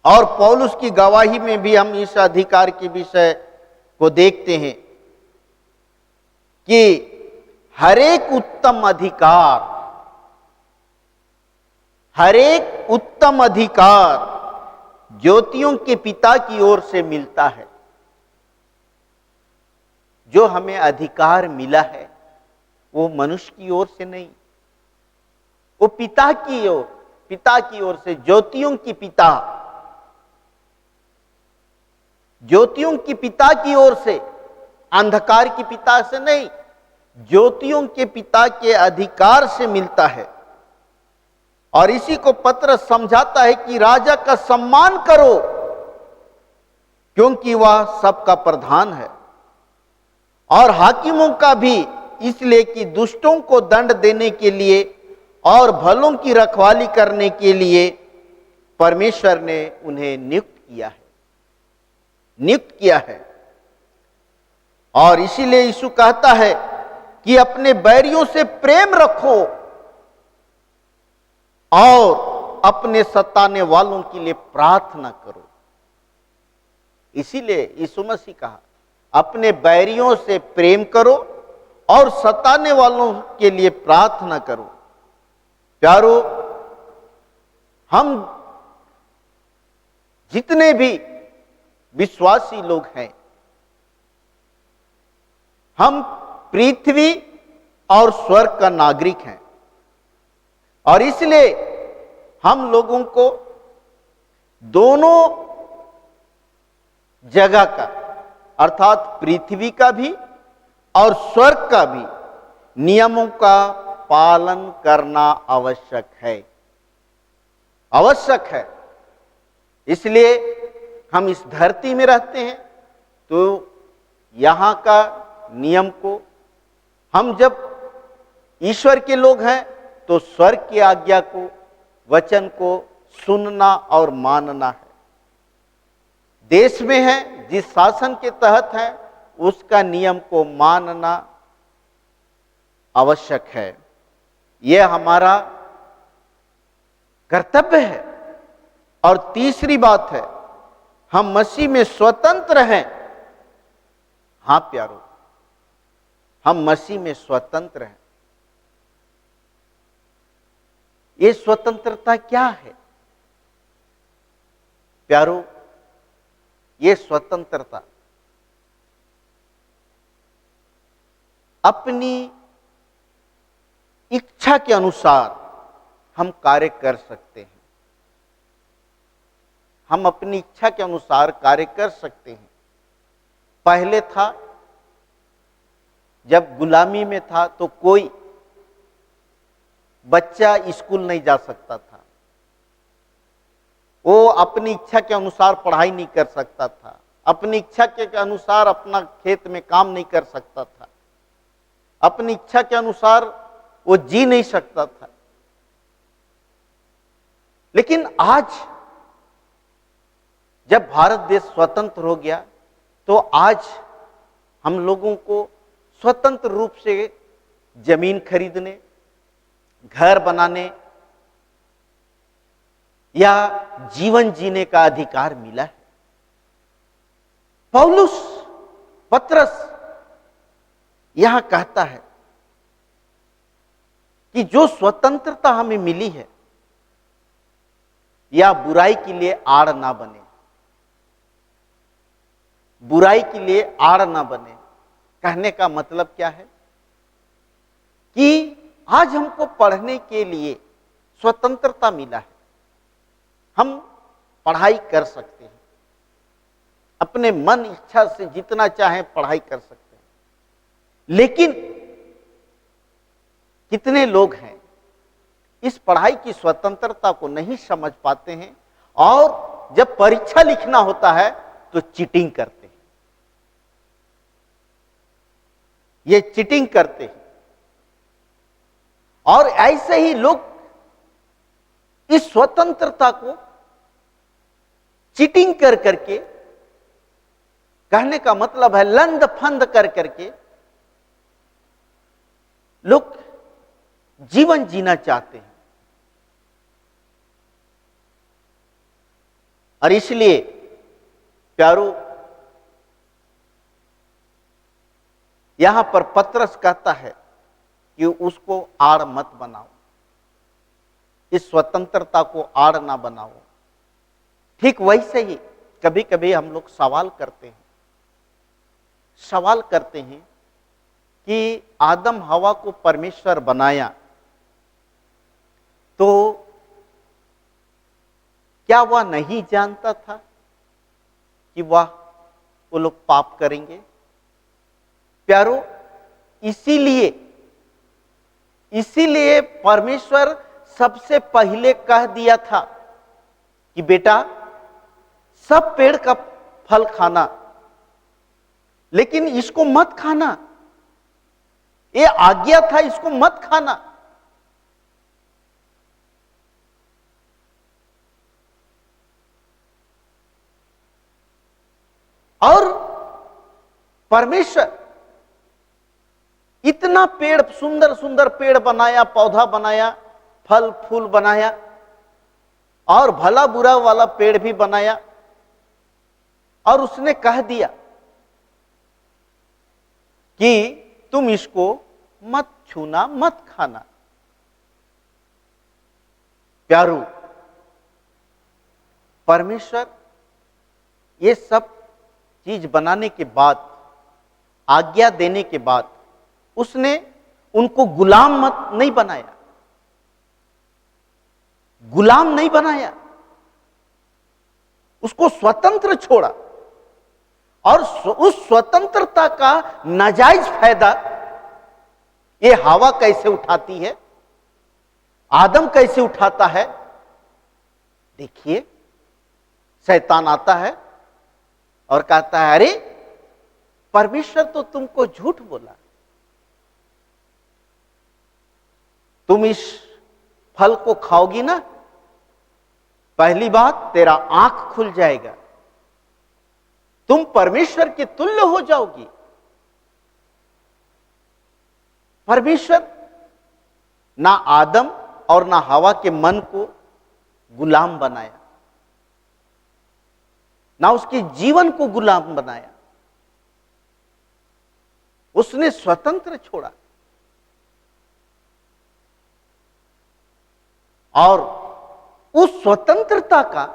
और पौलुस की गवाही में भी हम इस अधिकार के विषय को देखते हैं कि हरेक उत्तम अधिकार ज्योतियों के पिता की ओर से मिलता है। जो हमें अधिकार मिला है वो मनुष्य की ओर से नहीं, वो पिता की ओर से, ज्योतियों की पिता की ओर से, अंधकार की पिता से नहीं, ज्योतियों के पिता के अधिकार से मिलता है। और इसी को पतरस समझाता है कि राजा का सम्मान करो, क्योंकि वह सबका प्रधान है, और हाकिमों का भी, इसलिए कि दुष्टों को दंड देने के लिए और भलों की रखवाली करने के लिए परमेश्वर ने उन्हें नियुक्त किया है। और इसीलिए यीशु कहता है कि अपने बैरियों से प्रेम रखो और अपने सताने वालों के लिए प्रार्थना करो। इसीलिए यीशु मसीह कहा, अपने बैरियों से प्रेम करो और सताने वालों के लिए प्रार्थना करो। प्यारो, हम जितने भी विश्वासी लोग हैं, हम पृथ्वी और स्वर्ग का नागरिक हैं, और इसलिए हम लोगों को दोनों जगह का, अर्थात पृथ्वी का भी और स्वर्ग का भी नियमों का पालन करना आवश्यक है। इसलिए हम इस धरती में रहते हैं, तो यहां का नियम को, हम जब ईश्वर के लोग हैं तो स्वर्ग की आज्ञा को, वचन को सुनना और मानना है। देश में है, जिस शासन के तहत है, उसका नियम को मानना आवश्यक है। यह हमारा कर्तव्य है। और तीसरी बात है, हम मसीह में स्वतंत्र हैं। हां प्यारो, हम मसीह में स्वतंत्र हैं। ये स्वतंत्रता क्या है प्यारो? ये स्वतंत्रता अपनी इच्छा के अनुसार हम कार्य कर सकते हैं। हम अपनी इच्छा के अनुसार कार्य कर सकते हैं। पहले था, जब गुलामी में था तो कोई बच्चा स्कूल नहीं जा सकता था, वो अपनी इच्छा के अनुसार पढ़ाई नहीं कर सकता था, अपनी इच्छा के अनुसार अपना खेत में काम नहीं कर सकता था, अपनी इच्छा के अनुसार वो जी नहीं सकता था। लेकिन आज जब भारत देश स्वतंत्र हो गया तो आज हम लोगों को स्वतंत्र रूप से जमीन खरीदने, घर बनाने या जीवन जीने का अधिकार मिला है। पौलुस पत्रस यहां कहता है कि जो स्वतंत्रता हमें मिली है या बुराई के लिए आड़ ना बने, बुराई के लिए आड़ ना बने। कहने का मतलब क्या है कि आज हमको पढ़ने के लिए स्वतंत्रता मिला है, हम पढ़ाई कर सकते हैं, अपने मन इच्छा से जितना चाहें पढ़ाई कर सकते हैं। लेकिन कितने लोग हैं इस पढ़ाई की स्वतंत्रता को नहीं समझ पाते हैं और जब परीक्षा लिखना होता है तो चीटिंग करते हैं। ये चीटिंग करते हैं और ऐसे ही लोग इस स्वतंत्रता को चीटिंग कर करके, कहने का मतलब है लंद फंद कर करके लोग जीवन जीना चाहते हैं। और इसलिए प्यारो यहां पर पत्रस कहता है कि उसको आड़ मत बनाओ, इस स्वतंत्रता को आड़ ना बनाओ। ठीक वैसे ही कभी कभी हम लोग सवाल करते हैं कि आदम हवा को परमेश्वर बनाया तो क्या वह नहीं जानता था कि वो लोग पाप करेंगे? प्यारो, इसीलिए परमेश्वर सबसे पहले कह दिया था कि बेटा सब पेड़ का फल खाना, लेकिन इसको मत खाना। ये आज्ञा था, इसको मत खाना। और परमेश्वर इतना पेड़, सुंदर सुंदर पेड़ बनाया, पौधा बनाया, फल फूल बनाया और भला बुरा वाला पेड़ भी बनाया और उसने कह दिया कि तुम इसको मत छूना, मत खाना। प्यारो, परमेश्वर ये सब चीज बनाने के बाद, आज्ञा देने के बाद उसने उनको गुलाम मत नहीं बनाया, गुलाम नहीं बनाया, उसको स्वतंत्र छोड़ा। और उस स्वतंत्रता का नाजायज फायदा ये हवा कैसे उठाती है, आदम कैसे उठाता है? देखिए, शैतान आता है और कहता है, अरे परमेश्वर तो तुमको झूठ बोला, तुम इस फल को खाओगी ना, पहली बात तेरा आंख खुल जाएगा, तुम परमेश्वर के तुल्य हो जाओगी। परमेश्वर ना आदम और ना हवा के मन को गुलाम बनाया, ना उसके जीवन को गुलाम बनाया, उसने स्वतंत्र छोड़ा। और उस स्वतंत्रता का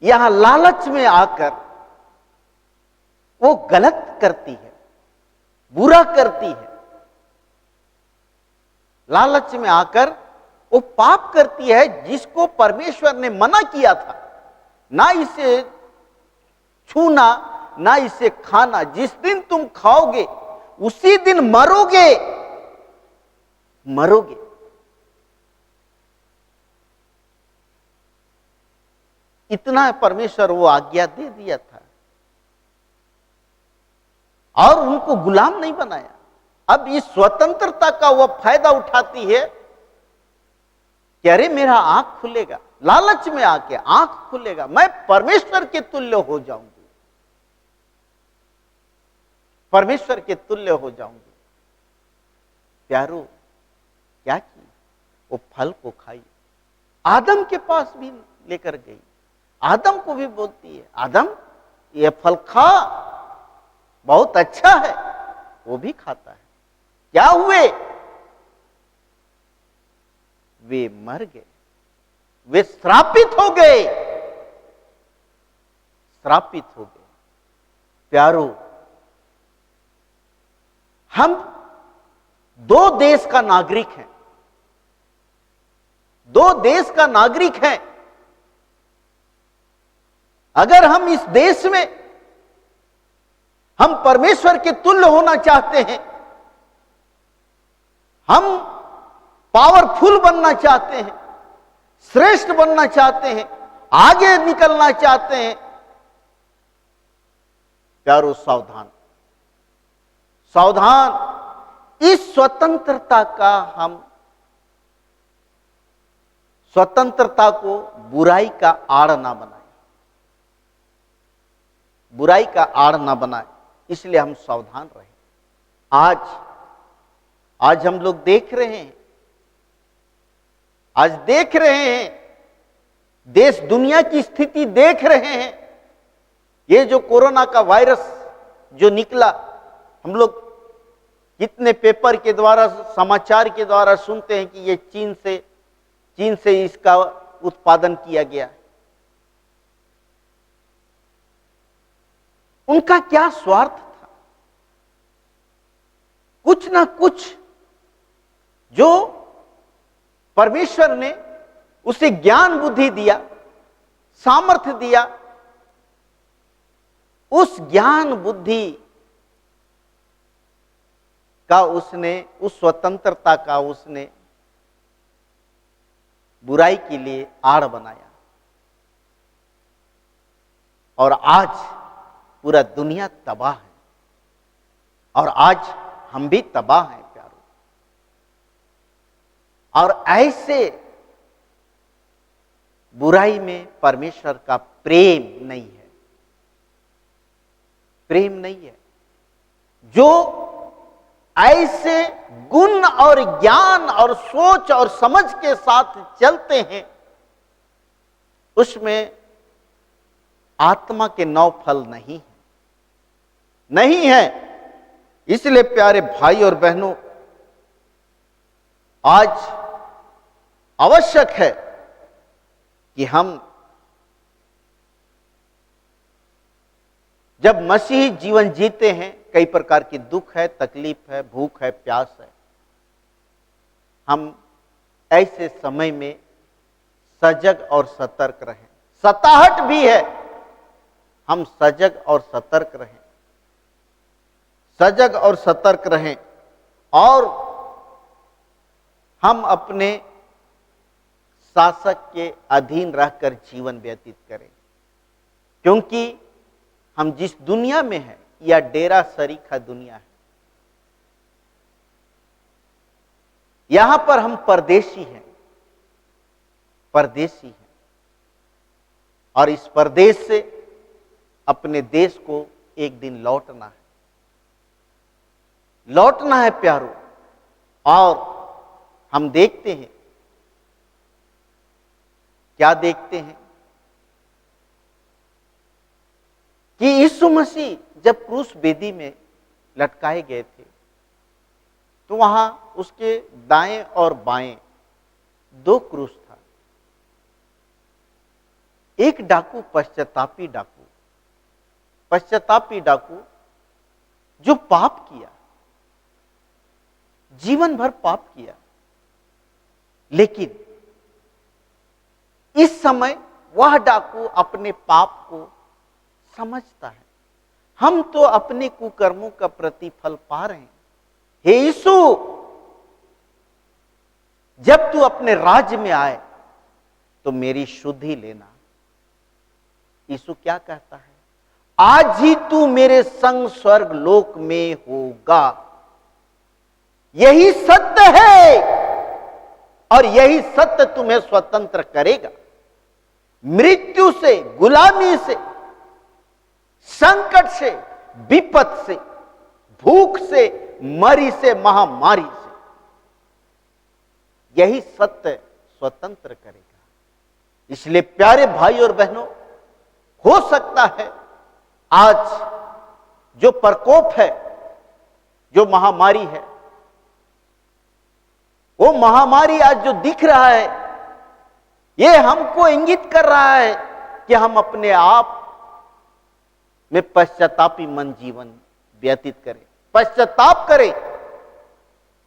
यहां लालच में आकर वो गलत करती है, बुरा करती है। लालच में आकर वो पाप करती है जिसको परमेश्वर ने मना किया था, ना इसे छूना, ना इसे खाना। जिस दिन तुम खाओगे उसी दिन मरोगे, मरोगे। इतना परमेश्वर वो आज्ञा दे दिया था और उनको गुलाम नहीं बनाया। अब इस स्वतंत्रता का वह फायदा उठाती है कि अरे मेरा आंख खुलेगा, लालच में आके आंख खुलेगा, मैं परमेश्वर के तुल्य हो जाऊंगी, परमेश्वर के तुल्य हो जाऊंगी। प्यारो, क्या की? वो फल को खाई, आदम के पास भी लेकर गई, आदम को भी बोलती है, आदम ये फल खा, बहुत अच्छा है। वो भी खाता है। क्या हुए? वे मर गए, वे श्रापित हो गए, श्रापित हो गए। प्यारो, हम दो देश का नागरिक हैं, दो देश का नागरिक हैं। अगर हम इस देश में हम परमेश्वर के तुल्य होना चाहते हैं, हम पावरफुल बनना चाहते हैं, श्रेष्ठ बनना चाहते हैं, आगे निकलना चाहते हैं, प्यारो सावधान, सावधान। इस स्वतंत्रता का हम स्वतंत्रता को बुराई का आड़ ना बनाए, बुराई का आड़ ना बनाए। इसलिए हम सावधान रहे। आज हम लोग देख रहे हैं, आज देख रहे हैं, देश दुनिया की स्थिति देख रहे हैं। ये जो कोरोना का वायरस जो निकला, हम लोग कितने पेपर के द्वारा, समाचार के द्वारा सुनते हैं कि ये चीन से इसका उत्पादन किया गया। उनका क्या स्वार्थ था? कुछ ना कुछ जो परमेश्वर ने उसे ज्ञान बुद्धि दिया, सामर्थ्य दिया, उस ज्ञान बुद्धि का उसने, उस स्वतंत्रता का उसने बुराई के लिए आड़ बनाया। और आज पूरा दुनिया तबाह है, और आज हम भी तबाह हैं प्यारो। और ऐसे बुराई में परमेश्वर का प्रेम नहीं है, प्रेम नहीं है। जो ऐसे गुण और ज्ञान और सोच और समझ के साथ चलते हैं, उसमें आत्मा के 9 फल नहीं है, नहीं है। इसलिए प्यारे भाई और बहनों, आज आवश्यक है कि हम जब मसीही जीवन जीते हैं, कई प्रकार की दुख है, तकलीफ है, भूख है, प्यास है, हम ऐसे समय में सजग और सतर्क रहें। सताहट भी है, हम सजग और सतर्क रहें, सजग और सतर्क रहें, और हम अपने शासक के अधीन रहकर जीवन व्यतीत करें। क्योंकि हम जिस दुनिया में हैं, यह डेरा सरीखा दुनिया है। यहां पर हम परदेशी हैं, परदेशी हैं, और इस परदेश से अपने देश को एक दिन लौटना है, लौटना है प्यारो। और हम देखते हैं, क्या देखते हैं कि यीशु मसीह जब क्रूस बेदी में लटकाए गए थे, तो वहां उसके दाएं और बाएं 2 क्रूस था। एक डाकू पश्चातापी डाकू जो पाप किया, जीवन भर पाप किया, लेकिन इस समय वह डाकू अपने पाप को समझता है। हम तो अपने कुकर्मों का प्रतिफल पा रहे हैं। हे यीशु, जब तू अपने राज्य में आए तो मेरी शुद्धि लेना। यीशु क्या कहता है? आज ही तू मेरे संग स्वर्ग लोक में होगा। यही सत्य है और यही सत्य तुम्हें स्वतंत्र करेगा मृत्यु से, गुलामी से, संकट से, विपद से, भूख से, मरी से, महामारी से। यही सत्य स्वतंत्र करेगा। इसलिए प्यारे भाई और बहनों, हो सकता है आज जो प्रकोप है, जो महामारी है, वो महामारी आज जो दिख रहा है, ये हमको इंगित कर रहा है कि हम अपने आप में पश्चातापी मन जीवन व्यतीत करें, पश्चाताप करें,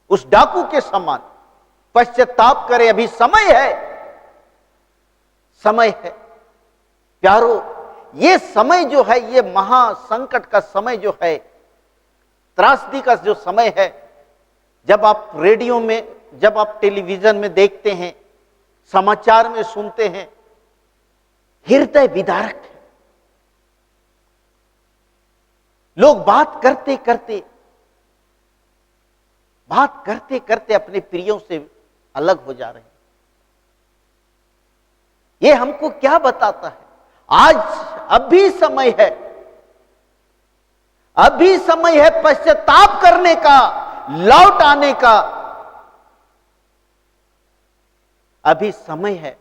उस डाकू के समान पश्चाताप करें। अभी समय है, समय है प्यारो। ये समय जो है, ये महासंकट का समय जो है, त्रासदी का जो समय है, जब आप रेडियो में, जब आप टेलीविजन में देखते हैं, समाचार में सुनते हैं, हृदय विदारक है। लोग बात करते करते अपने प्रियों से अलग हो जा रहे हैं। ये हमको क्या बताता है? आज अभी समय है, अभी समय है पश्चाताप करने का, लौट आने का। अभी समय है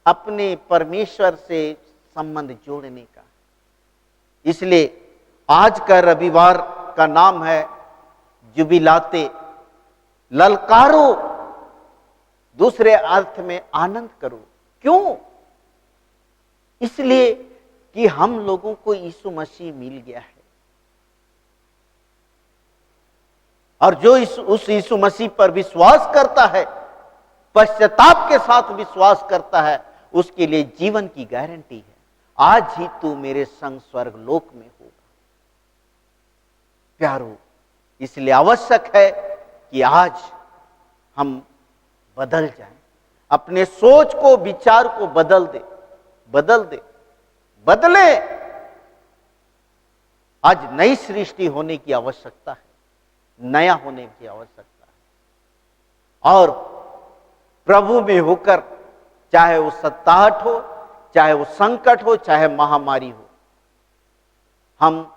अपने परमेश्वर से संबंध जोड़ने का। इसलिए आज का रविवार का नाम है जुबिलाते, ललकारो, दूसरे अर्थ में आनंद करो। क्यों? इसलिए कि हम लोगों को यीशु मसीह मिल गया है, और जो उस यीशु मसीह पर विश्वास करता है, पश्चाताप के साथ विश्वास करता है, उसके लिए जीवन की गारंटी है। आज ही तू मेरे संग स्वर्ग लोक में होगा। प्यारो, इसलिए आवश्यक है कि आज हम बदल जाएं, अपने सोच को, विचार को बदले। आज नई सृष्टि होने की आवश्यकता है, नया होने की आवश्यकता है। और प्रभु में होकर, चाहे वो सत्ताहट हो, चाहे वो संकट हो, चाहे महामारी हो, हम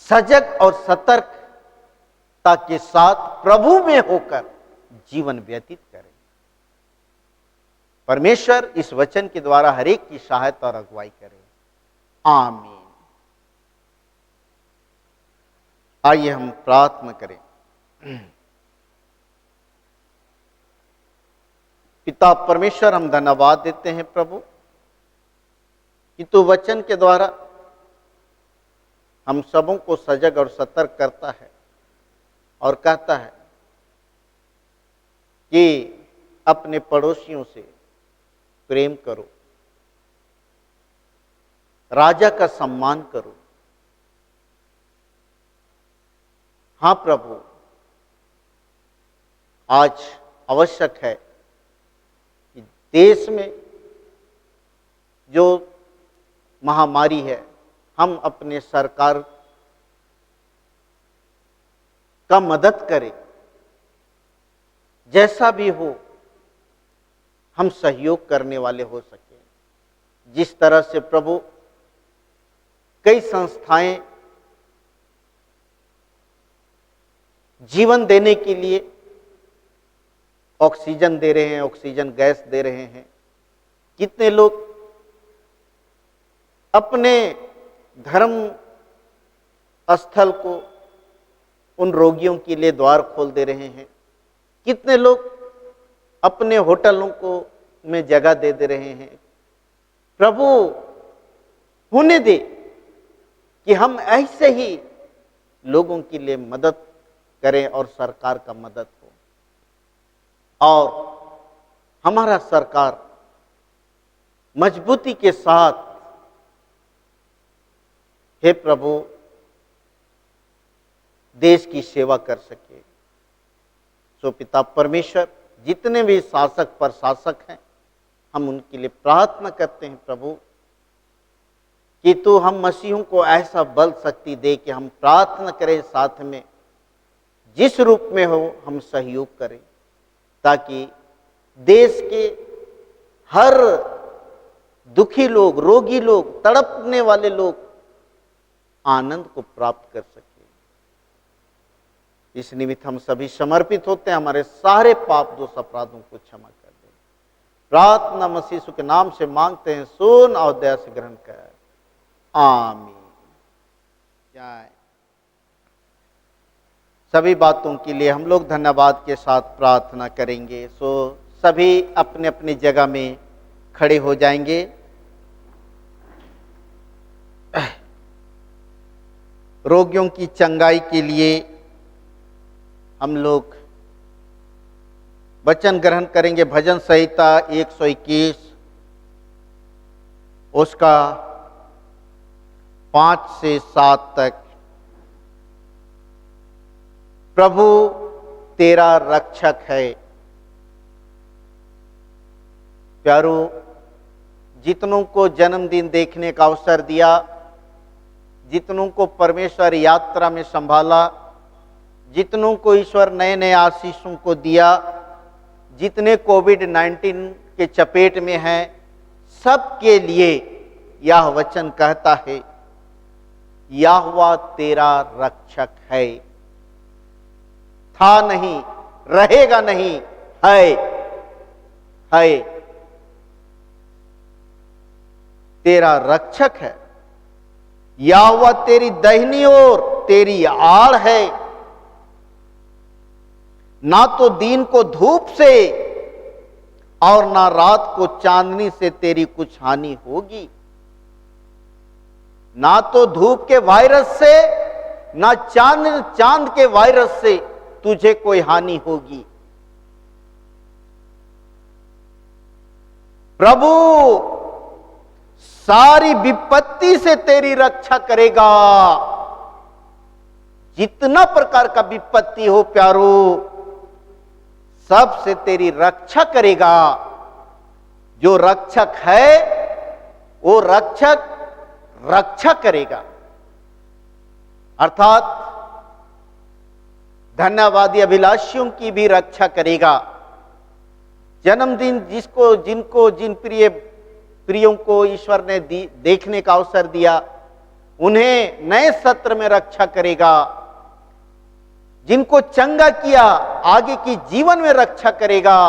सजग और सतर्कता के साथ प्रभु में होकर जीवन व्यतीत करें। परमेश्वर इस वचन के द्वारा हर एक की सहायता और अगुवाई करे। आमीन। आइए हम प्रार्थना करें। पिता परमेश्वर, हम धन्यवाद देते हैं प्रभु कि तू वचन के द्वारा हम सबों को सजग और सतर्क करता है और कहता है कि अपने पड़ोसियों से प्रेम करो, राजा का सम्मान करो। हाँ प्रभु, आज आवश्यक है कि देश में जो महामारी है, हम अपने सरकार का मदद करें। जैसा भी हो, हम सहयोग करने वाले हो सके। जिस तरह से प्रभु कई संस्थाएं जीवन देने के लिए ऑक्सीजन दे रहे हैं, ऑक्सीजन गैस दे रहे हैं, कितने लोग अपने धर्म स्थल को उन रोगियों के लिए द्वार खोल दे रहे हैं। कितने लोग अपने होटलों को में जगह दे रहे हैं। प्रभु होने दे कि हम ऐसे ही लोगों के लिए मदद करें और सरकार का मदद हो, और हमारा सरकार मजबूती के साथ, हे प्रभु, देश की सेवा कर सके। सो पिता परमेश्वर, जितने भी शासक प्रशासक हैं, हम उनके लिए प्रार्थना करते हैं प्रभु कि तू हम मसीहों को ऐसा बल शक्ति दे कि हम प्रार्थना करें, साथ में जिस रूप में हो हम सहयोग करें, ताकि देश के हर दुखी लोग, रोगी लोग, तड़पने वाले लोग आनंद को प्राप्त कर सके। इस निमित्त हम सभी समर्पित होते हैं। हमारे सारे पाप दोष अपराधों को क्षमा कर दे। प्रार्थना मसीह यीशु के नाम से मांगते हैं, सुन और दया से ग्रहण कर। आमीन। जय। सभी बातों के लिए हम लोग धन्यवाद के साथ प्रार्थना करेंगे। सो सभी अपने अपनी जगह में खड़े हो जाएंगे। रोगियों की चंगाई के लिए हम लोग वचन ग्रहण करेंगे। भजन संहिता 121 उसका 5 से 7 तक। प्रभु तेरा रक्षक है। प्यारो, जितनों को जन्मदिन देखने का अवसर दिया, जितनों को परमेश्वर यात्रा में संभाला, जितनों को ईश्वर नए नए आशीषों को दिया, जितने कोविड-19 के चपेट में हैं, सबके लिए यह वचन कहता है, यहोवा तेरा रक्षक है। था नहीं, रहेगा नहीं, है तेरा रक्षक है। यहोवा तेरी दाहिनी ओर तेरी आड़ है। ना तो दिन को धूप से और ना रात को चांदनी से तेरी कुछ हानि होगी। ना तो धूप के वायरस से, ना चांद के वायरस से तुझे कोई हानि होगी। प्रभु सारी विपत्ति से तेरी रक्षा करेगा। जितना प्रकार का विपत्ति हो प्यारो, सबसे तेरी रक्षा करेगा। जो रक्षक है वो रक्षा करेगा। अर्थात धन्यवादी अभिलाषियों की भी रक्षा करेगा। जन्मदिन जिन प्रियों को ईश्वर ने देखने का अवसर दिया, उन्हें नए सत्र में रक्षा करेगा। जिनको चंगा किया, आगे की जीवन में रक्षा करेगा।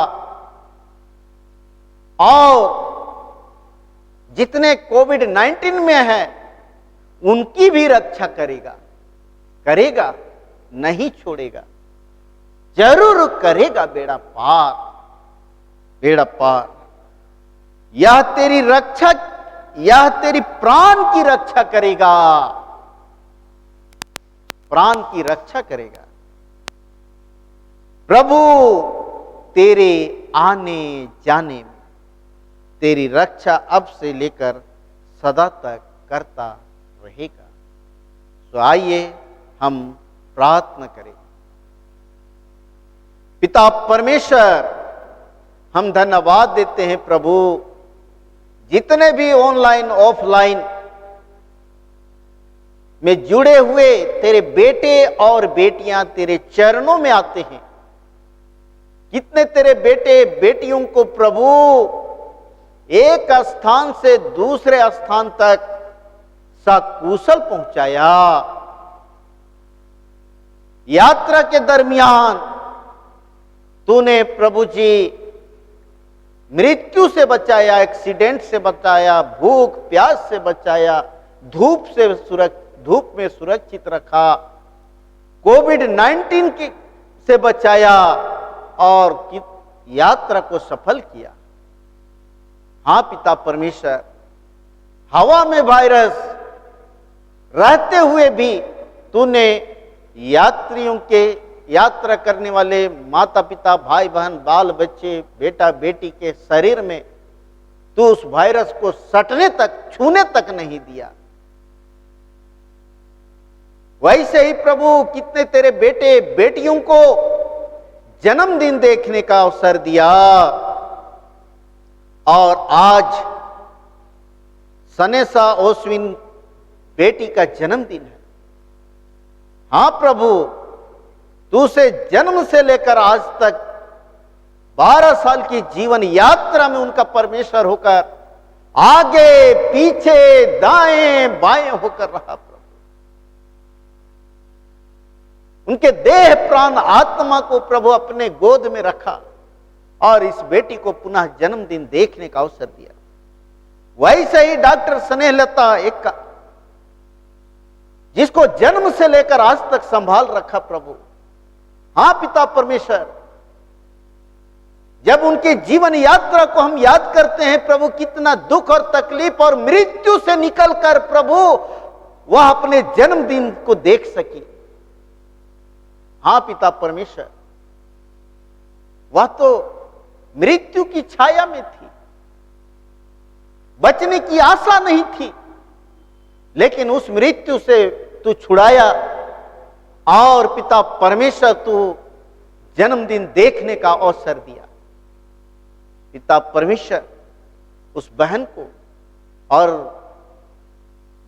और जितने कोविड-19 में हैं, उनकी भी रक्षा करेगा, नहीं छोड़ेगा, जरूर करेगा बेड़ा पार। यह तेरी रक्षा, यह तेरी प्राण की रक्षा करेगा, प्राण की रक्षा करेगा। प्रभु तेरे आने जाने में तेरी रक्षा अब से लेकर सदा तक करता रहेगा। तो आइए हम प्रार्थना करें। पिता परमेश्वर, हम धन्यवाद देते हैं प्रभु, जितने भी ऑनलाइन ऑफलाइन में जुड़े हुए तेरे बेटे और बेटियां तेरे चरणों में आते हैं। कितने तेरे बेटे बेटियों को प्रभु एक स्थान से दूसरे स्थान तक सकुशल पहुंचाया। यात्रा के दरमियान तूने प्रभु जी मृत्यु से बचाया, एक्सीडेंट से बचाया, भूख प्यास से बचाया, धूप में सुरक्षित रखा, कोविड-19 से बचाया और यात्रा को सफल किया। हाँ पिता परमेश्वर, हवा में वायरस रहते हुए भी तूने यात्रियों के, यात्रा करने वाले माता पिता, भाई बहन, बाल बच्चे, बेटा बेटी के शरीर में तू उस वायरस को सटने तक, छूने तक नहीं दिया। वैसे ही प्रभु कितने तेरे बेटे बेटियों को जन्मदिन देखने का अवसर दिया, और आज सनेसा ओस्विन बेटी का जन्मदिन है। हां प्रभु, तू से जन्म से लेकर आज तक 12 साल की जीवन यात्रा में उनका परमेश्वर होकर आगे पीछे दाएं बाएं होकर रहा प्रभु। उनके देह प्राण आत्मा को प्रभु अपने गोद में रखा और इस बेटी को पुनः जन्मदिन देखने का अवसर दिया। वैसे ही डॉक्टर स्नेहलता एक का, जिसको जन्म से लेकर आज तक संभाल रखा प्रभु। हां पिता परमेश्वर, जब उनके जीवन यात्रा को हम याद करते हैं प्रभु, कितना दुख और तकलीफ और मृत्यु से निकलकर प्रभु वह अपने जन्मदिन को देख सकी। हां पिता परमेश्वर, वह तो मृत्यु की छाया में थी, बचने की आशा नहीं थी, लेकिन उस मृत्यु से तू छुड़ाया और पिता परमेश्वर तू जन्मदिन देखने का अवसर दिया। पिता परमेश्वर, उस बहन को और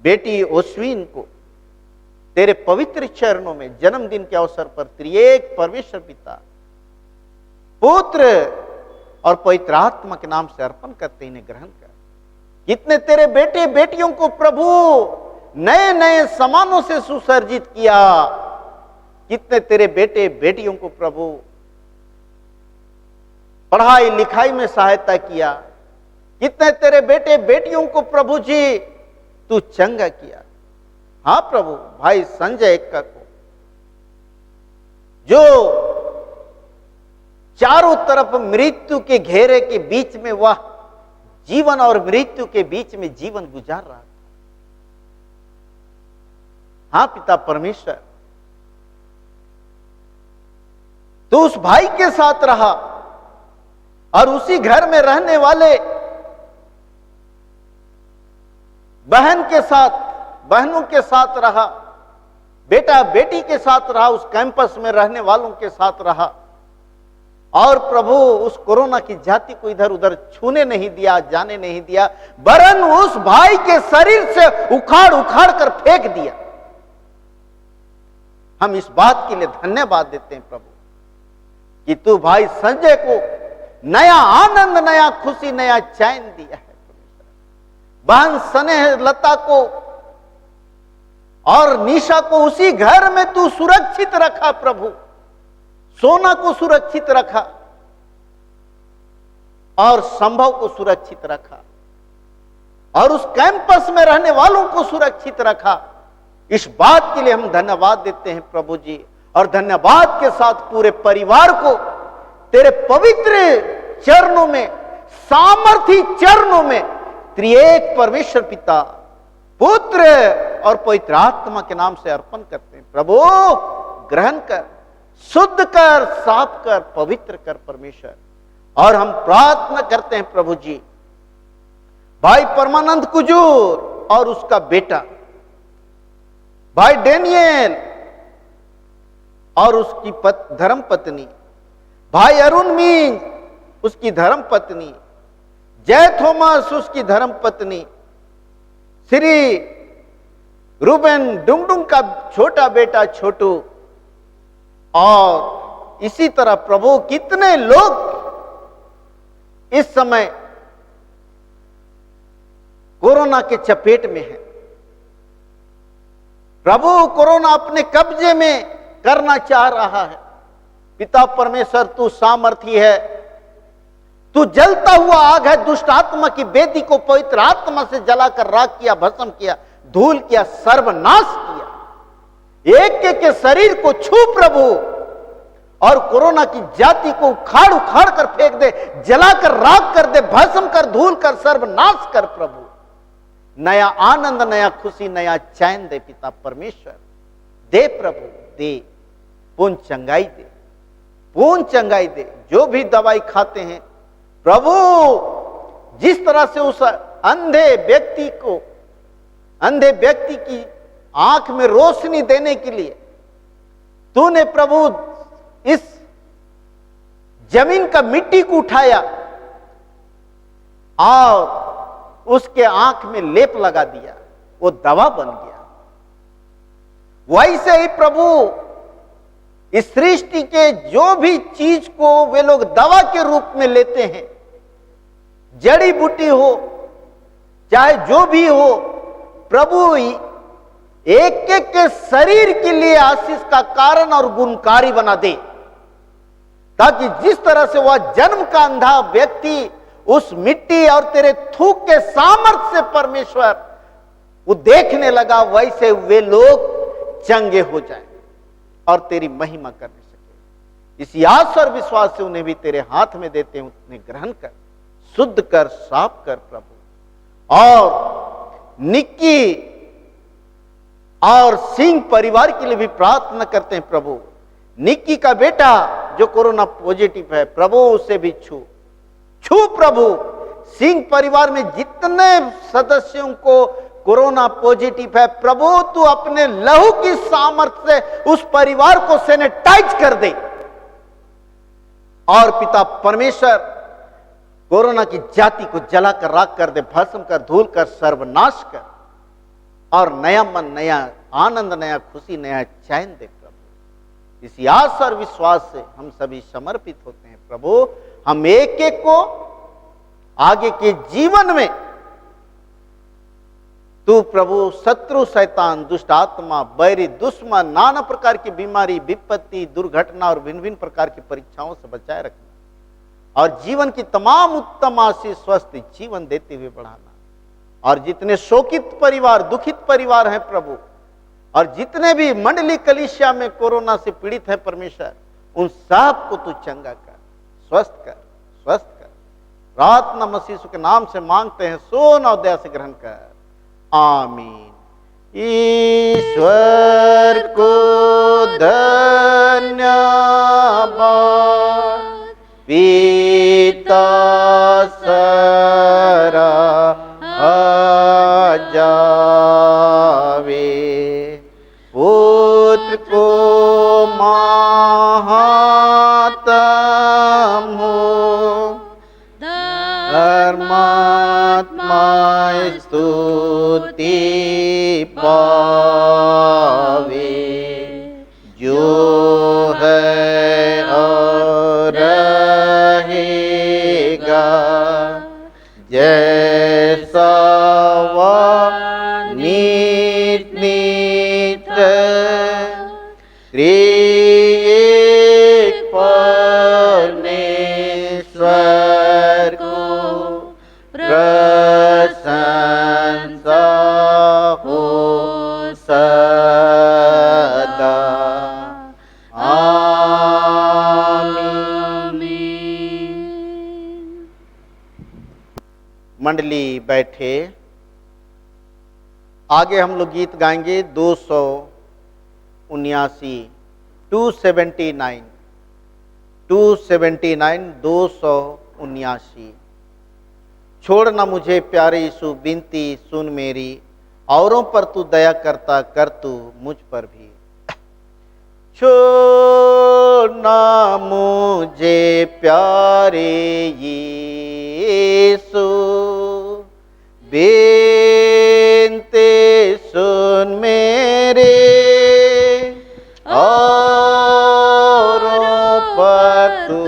बेटी ओस्वीन को तेरे पवित्र चरणों में जन्मदिन के अवसर पर त्रिएक परमेश्वर पिता, पुत्र और पवित्र आत्मा के नाम से अर्पण करते, इन्हें ग्रहण कर। कितने तेरे बेटे बेटियों को प्रभु नए नए सामानों से सुसज्जित किया, कितने तेरे बेटे बेटियों को प्रभु पढ़ाई लिखाई में सहायता किया, कितने तेरे बेटे बेटियों को प्रभु जी तू चंगा किया। हां प्रभु, भाई संजय एक्का को जो चारों तरफ मृत्यु के घेरे के बीच में वह जीवन और मृत्यु के बीच में जीवन गुजार रहा था। हां पिता परमेश्वर, तो उस भाई के साथ रहा और उसी घर में रहने वाले बहन के साथ, बहनों के साथ रहा, बेटा बेटी के साथ रहा, उस कैंपस में रहने वालों के साथ रहा, और प्रभु उस कोरोना की जाति को इधर उधर छूने नहीं दिया, जाने नहीं दिया, वरन उस भाई के शरीर से उखाड़ उखाड़ कर फेंक दिया। हम इस बात के लिए धन्यवाद देते हैं प्रभु कि तू भाई संजय को नया आनंद, नया खुशी, नया चैन दिया है। बहन स्नेह लता को और निशा को उसी घर में तू सुरक्षित रखा प्रभु, सोना को सुरक्षित रखा और संभव को सुरक्षित रखा और उस कैंपस में रहने वालों को सुरक्षित रखा। इस बात के लिए हम धन्यवाद देते हैं प्रभु जी, और धन्यवाद के साथ पूरे परिवार को तेरे पवित्र चरणों में, सामर्थी चरणों में त्रिएक परमेश्वर पिता, पुत्र और पवित्र आत्मा के नाम से अर्पण करते हैं। प्रभु ग्रहण कर, शुद्ध कर, साफ कर, पवित्र कर परमेश्वर। और हम प्रार्थना करते हैं प्रभु जी, भाई परमानंद कुजूर और उसका बेटा भाई डेनियल और उसकी धर्म पत्नी, भाई अरुण मीन उसकी धर्म पत्नी, जय थॉमस उसकी धर्म पत्नी, श्री रूबेन डुंगडुंग का छोटा बेटा छोटू, और इसी तरह प्रभु कितने लोग इस समय कोरोना के चपेट में हैं। प्रभु कोरोना अपने कब्जे में करना चाह रहा है। पिता परमेश्वर तू सामर्थी है, तू जलता हुआ आग है। दुष्ट आत्मा की वेदी को पवित्र आत्मा से जलाकर राख किया, भस्म किया, धूल किया, सर्वनाश किया। एक एक के शरीर को छू प्रभु और कोरोना की जाति को उखाड़ उखाड़ कर फेंक दे, जलाकर राख कर दे, भस्म कर, धूल कर, सर्वनाश कर प्रभु। नया आनंद, नया खुशी, नया चैन दे पिता परमेश्वर। दे प्रभु, दे, पूर्ण चंगाई दे, पूर्ण चंगाई दे। जो भी दवाई खाते हैं प्रभु, जिस तरह से उस अंधे व्यक्ति की आंख में रोशनी देने के लिए तूने प्रभु इस जमीन का मिट्टी को उठाया और उसके आंख में लेप लगा दिया, वो दवा बन गया। वैसे ही प्रभु इस सृष्टि के जो भी चीज को वे लोग दवा के रूप में लेते हैं, जड़ी बूटी हो चाहे जो भी हो, प्रभु एक एक के शरीर के लिए आशीष का कारण और गुणकारी बना दे, ताकि जिस तरह से वह जन्म का अंधा व्यक्ति उस मिट्टी और तेरे थूक के सामर्थ्य से परमेश्वर वो देखने लगा, वैसे वे लोग चंगे हो जाएं और तेरी महिमा करने सके। इस आस और विश्वास से उन्हें भी तेरे हाथ में देते हैं, उन्हें ग्रहण कर, शुद्ध कर, साफ कर प्रभु। और निक्की और सिंह परिवार के लिए भी प्रार्थना करते हैं प्रभु। निक्की का बेटा जो कोरोना पॉजिटिव है प्रभु, उसे भी छू प्रभु। सिंह परिवार में जितने सदस्यों को कोरोना पॉजिटिव है प्रभु, तू अपने लहू की सामर्थ्य से उस परिवार को सैनिटाइज कर दे। और पिता परमेश्वर कोरोना की जाति को जलाकर राख कर दे, भस्म कर, धूल कर, सर्वनाश कर, और नया मन, नया आनंद, नया खुशी, नया चैन दे प्रभु। इस आस और विश्वास से हम सभी समर्पित होते हैं प्रभु। हम एक एक को आगे के जीवन में तू प्रभु शत्रु, शैतान, दुष्ट आत्मा, बैरी, दुश्मन, नाना प्रकार की बीमारी, विपत्ति, दुर्घटना और भिन्न भिन्न प्रकार की परीक्षाओं से बचाए रखना, और जीवन की तमाम उत्तम आशीष, स्वस्थ जीवन देते हुए बढ़ाना। और जितने शोकित परिवार, दुखित परिवार हैं प्रभु, और जितने भी मंडली कलीसिया में कोरोना से पीड़ित है परमेश्वर, उन सब को तू चंगा कर, स्वस्थ कर, स्वस्थ कर। प्रार्थना मसीह के नाम से मांगते हैं, सोना और दया से ग्रहण कर, आमीन। ईश्वर को धन्यवाद, पिता सरा जावे, पुत्र को महात्म हो, धर्मात्मा स्तुति पावे, जो है और रहेगा जैसा वह नित नित त्रिएक परमेश्वर को प्रशंसा हो सदा। आमीन। मंडली बैठे, आगे हम लोग गीत गाएंगे 279, 279। छोड़ न मुझे प्यारे यीशु, बिनती सुन मेरी, औरों पर तू दया करता कर तू मुझ पर भी। छोड़ न मुझे प्यारे यीशु, बिनती सुन मेरे, औरों पर तू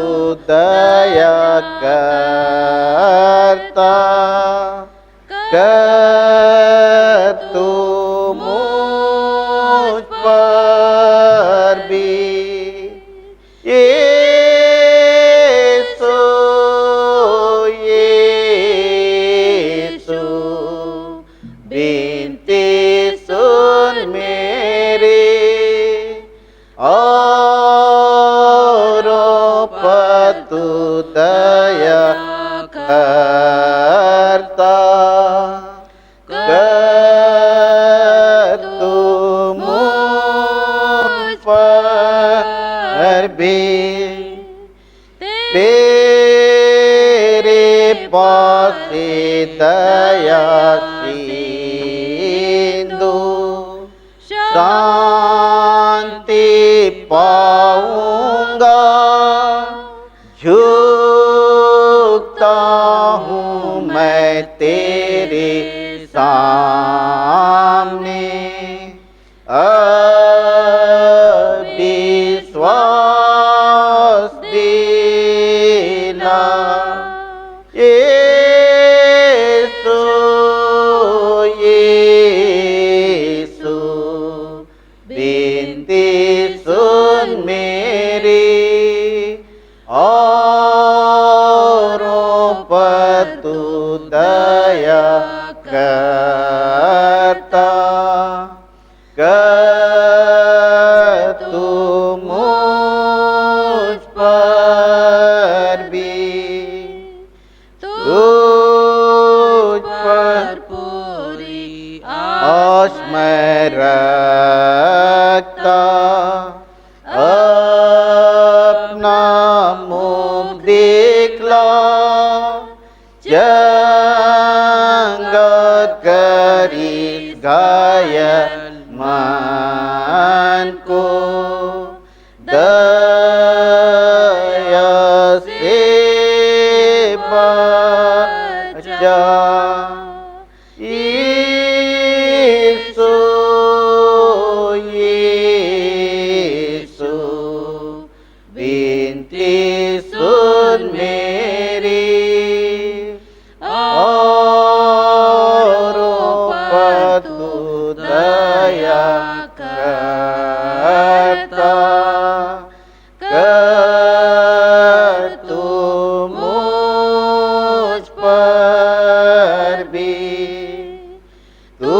दया करता कर तू मुझ पर भी। यीशु यीशु बिनती सुन मेरे, और भी तेरे पास दया सिंधु शांति पाऊंगा, झुकता हूँ मैं तेरे सामने, विश्वास दिला यीशु यीशु विनती सुन मेरी, औरों पर तू दया करता कर, तू मुझ पर भी तुझ पर पूरी आस मैं रखता, अपना मुख दिखला जंगत करी घायल मन को, दया से बचा यीशु यीशु विनती सुन मेरी, औरों पर तू दया करता कर, तू मुझ पर भी तू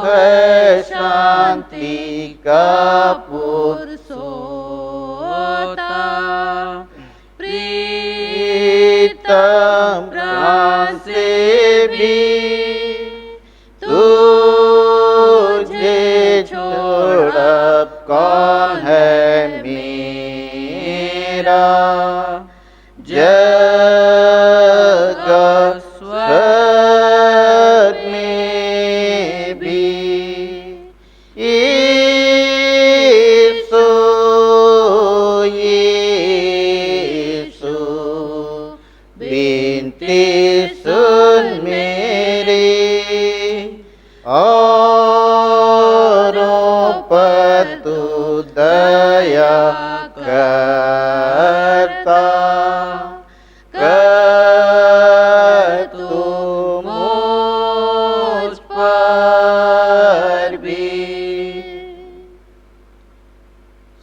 है शांति का पुरसोता, प्रीतम प्राण से भी तुझे छोड़ अब कौन है मेरा, जगत स्वर्ग में भी यीशु यीशु विनती सुन मेरी, औरों पर तू दया करता कर, तू मुझ पर भी।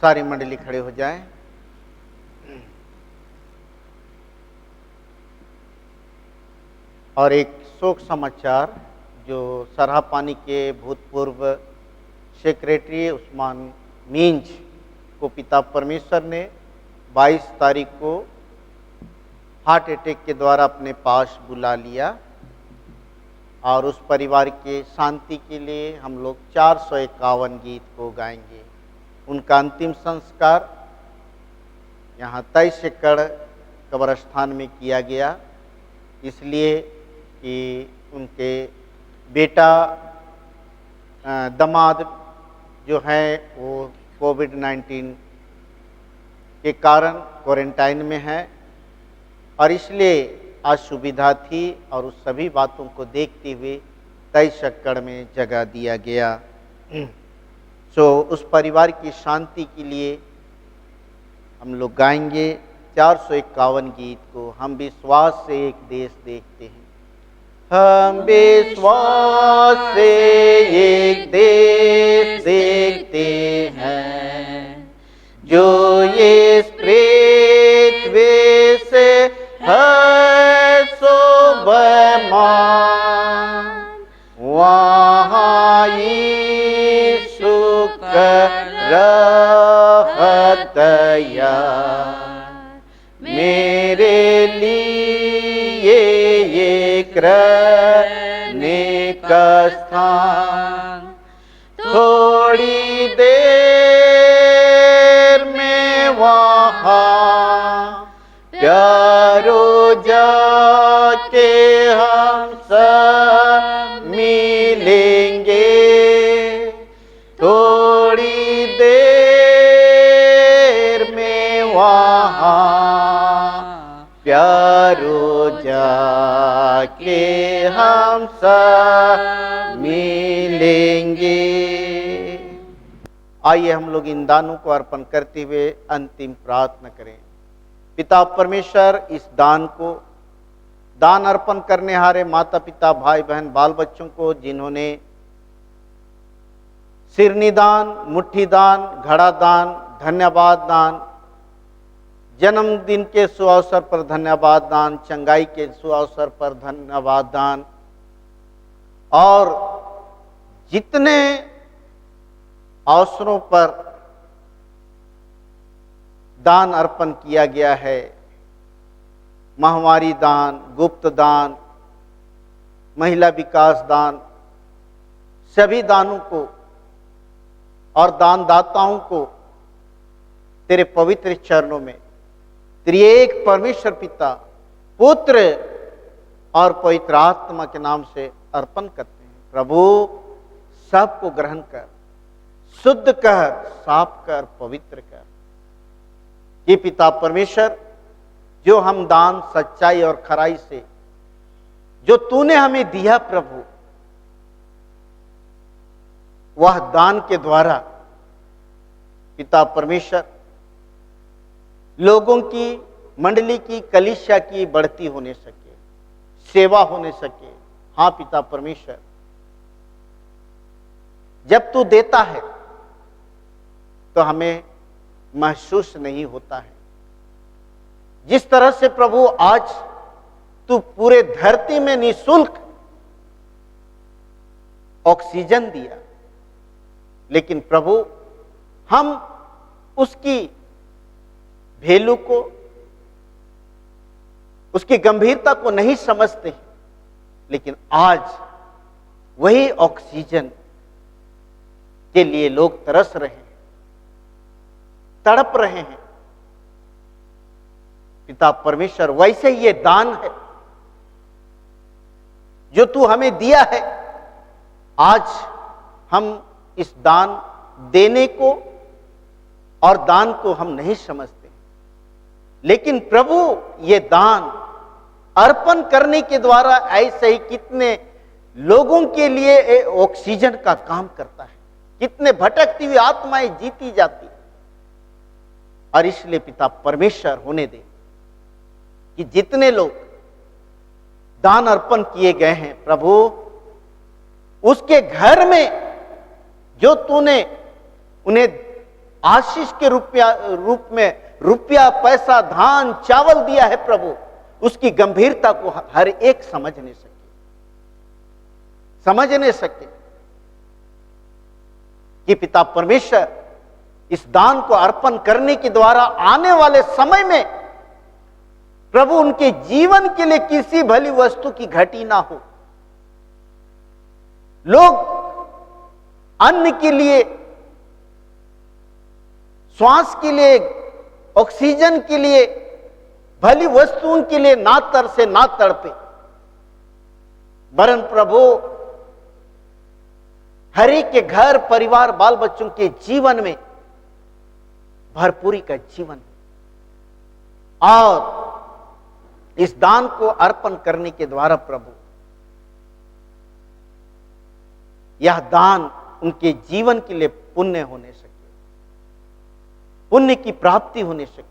सारी मंडली खड़े हो जाएं। और एक शोक समाचार जो सरहापानी के भूतपूर्व सेक्रेटरी उस्मान मींज को पिता परमेश्वर ने 22 तारीख को हार्ट अटैक के द्वारा अपने पास बुला लिया, और उस परिवार के शांति के लिए हम लोग 451 गीत को गाएंगे। उनका अंतिम संस्कार यहाँ 23 एकड़ कब्रस्थान में किया गया, इसलिए कि उनके बेटा दामाद जो हैं वो कोविड-19 के कारण क्वारंटाइन में हैं, और इसलिए असुविधा थी, और उस सभी बातों को देखते हुए 23 एकड़ में जगह दिया गया। उस परिवार की शांति के लिए हम लोग गाएंगे 451 गीत को। हम विश्वास से एक देश देखते हैं, हम विश्वास से एक देश देखते हैं, जो ये पृथ्वी से है शोभमान, वहाँ यीशु रहत यार, मेरे लिए एक रहने का स्थान, थोड़ी देर में प्यारो जाके हम सब मिलेंगे। आइए हम लोग इन दानों को अर्पण करते हुए अंतिम प्रार्थना करें। पिता परमेश्वर, इस दान को दान अर्पण करने हारे माता पिता, भाई बहन, बाल बच्चों को जिन्होंने सिरनी दान, मुट्ठी दान, घड़ा दान, धन्यवाद दान, जन्मदिन के सुअवसर पर धन्यवाद दान, चंगाई के सुअवसर पर धन्यवाद दान, और जितने अवसरों पर दान अर्पण किया गया है, माहवारी दान, गुप्त दान, महिला विकास दान, सभी दानों को और दानदाताओं को तेरे पवित्र चरणों में त्रिएक परमेश्वर पिता, पुत्र और पवित्र आत्मा के नाम से अर्पण करते हैं। प्रभु, सबको ग्रहण कर, शुद्ध कर, साफ कर, पवित्र कर। ये पिता परमेश्वर, जो हम दान सच्चाई और खराई से जो तूने हमें दिया प्रभु, वह दान के द्वारा पिता परमेश्वर लोगों की, मंडली की, कलीसिया की बढ़ती होने सके, सेवा होने सके। हाँ पिता परमेश्वर, जब तू देता है तो हमें महसूस नहीं होता है। जिस तरह से प्रभु आज तू पूरे धरती में निःशुल्क ऑक्सीजन दिया, लेकिन प्रभु हम उसकी वैल्यू को, उसकी गंभीरता को नहीं समझते हैं। लेकिन आज वही ऑक्सीजन के लिए लोग तरस रहे हैं, तड़प रहे हैं। पिता परमेश्वर, वैसे ही ये दान है जो तू हमें दिया है। आज हम इस दान देने को और दान को हम नहीं समझते, लेकिन प्रभु ये दान अर्पण करने के द्वारा ऐसे ही कितने लोगों के लिए ऑक्सीजन का काम करता है, कितने भटकती हुई आत्माएं जीती जाती है। और इसलिए पिता परमेश्वर, होने दे कि जितने लोग दान अर्पण किए गए हैं प्रभु, उसके घर में जो तूने उन्हें आशीष के रूप में रुपया, पैसा, धान, चावल दिया है प्रभु, उसकी गंभीरता को हर एक समझ नहीं सके कि पिता परमेश्वर इस दान को अर्पण करने के द्वारा आने वाले समय में प्रभु उनके जीवन के लिए किसी भली वस्तु की घटी ना हो। लोग अन्न के लिए, श्वास के लिए, ऑक्सीजन के लिए, भली वस्तुओं के लिए ना तरसे, ना तड़पे, वरन प्रभु हर एक के घर, परिवार, बाल बच्चों के जीवन में भरपूरी का जीवन। और इस दान को अर्पण करने के द्वारा प्रभु यह दान उनके जीवन के लिए पुण्य होने सके, पुण्य की प्राप्ति होने सके,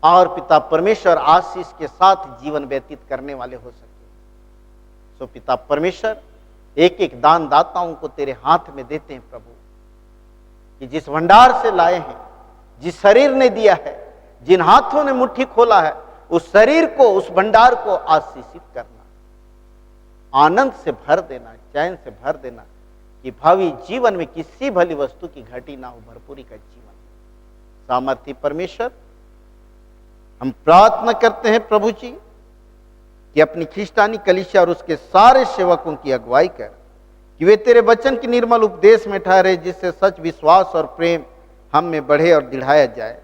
और पिता परमेश्वर आशीष के साथ जीवन व्यतीत करने वाले हो सके। सो पिता परमेश्वर, एक एक दान दाताओं को तेरे हाथ में देते हैं प्रभु, कि जिस भंडार से लाए हैं, जिस शरीर ने दिया है, जिन हाथों ने मुट्ठी खोला है, उस शरीर को, उस भंडार को आशीषित करना, आनंद से भर देना, चैन से भर देना, कि भावी जीवन में किसी भली वस्तु की घटी ना हो, भरपूरी का जीवन। सामर्थ्य परमेश्वर, हम प्रार्थना करते हैं प्रभु जी कि अपनी ख्रिस्तानी कलीसिया और उसके सारे सेवकों की अगुवाई कर, कि वे तेरे वचन के निर्मल उपदेश में ठहरे, जिससे सच, विश्वास और प्रेम हम में बढ़े और दिढ़ाया जाए।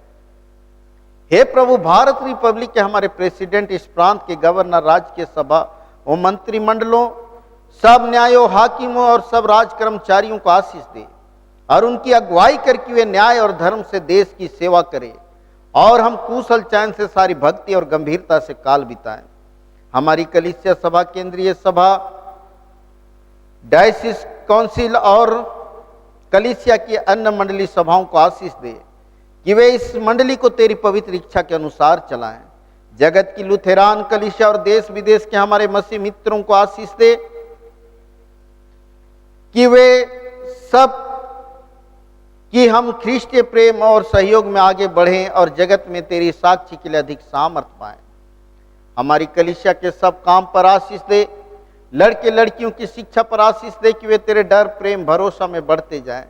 हे प्रभु, भारत रिपब्लिक के हमारे प्रेसिडेंट, इस प्रांत के गवर्नर, राज्य के सभा और मंत्रिमंडलों, सब न्यायों, हाकिमों और सब राज कर्मचारियों को आशीष दे, और उनकी अगुवाई करके वे न्याय और धर्म से देश की सेवा करें, और हम कुशल चैन से सारी भक्ति और गंभीरता से काल बिताएं। हमारी कलीसिया सभा, केंद्रीय सभा, डायसिस काउंसिल और कलीसिया की अन्य मंडली सभाओं को आशीष दे कि वे इस मंडली को तेरी पवित्र इच्छा के अनुसार चलाएं। जगत की लुथेरान कलीसिया और देश विदेश के हमारे मसीह मित्रों को आशीष दे कि वे सब कि हम ख्रीष्टीय प्रेम और सहयोग में आगे बढ़ें और जगत में तेरी साक्षी के लिए अधिक सामर्थ पाएं। हमारी कलीसिया के सब काम पर आशीष दे। लड़के लड़कियों की शिक्षा पर आशीष दे कि वे तेरे डर, प्रेम, भरोसा में बढ़ते जाएं।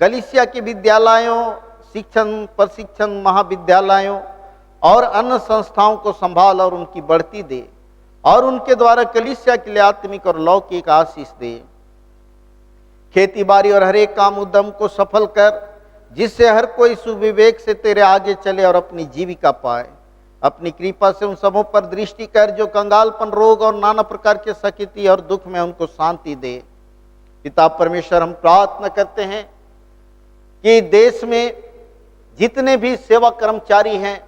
कलीसिया के विद्यालयों, शिक्षण, प्रशिक्षण, महाविद्यालयों और अन्य संस्थाओं को संभाल और उनकी बढ़ती दे और उनके द्वारा कलीसिया के लिए आत्मिक और लौकिक आशीष दे। खेती बाड़ी और हर एक काम उद्यम को सफल कर, जिससे हर कोई सुविवेक से तेरे आगे चले और अपनी जीविका पाए। अपनी कृपा से उन सबों पर दृष्टि कर जो कंगालपन, रोग और नाना प्रकार के सकिती और दुख में उनको शांति दे। पिता परमेश्वर, हम प्रार्थना करते हैं कि देश में जितने भी सेवा कर्मचारी हैं,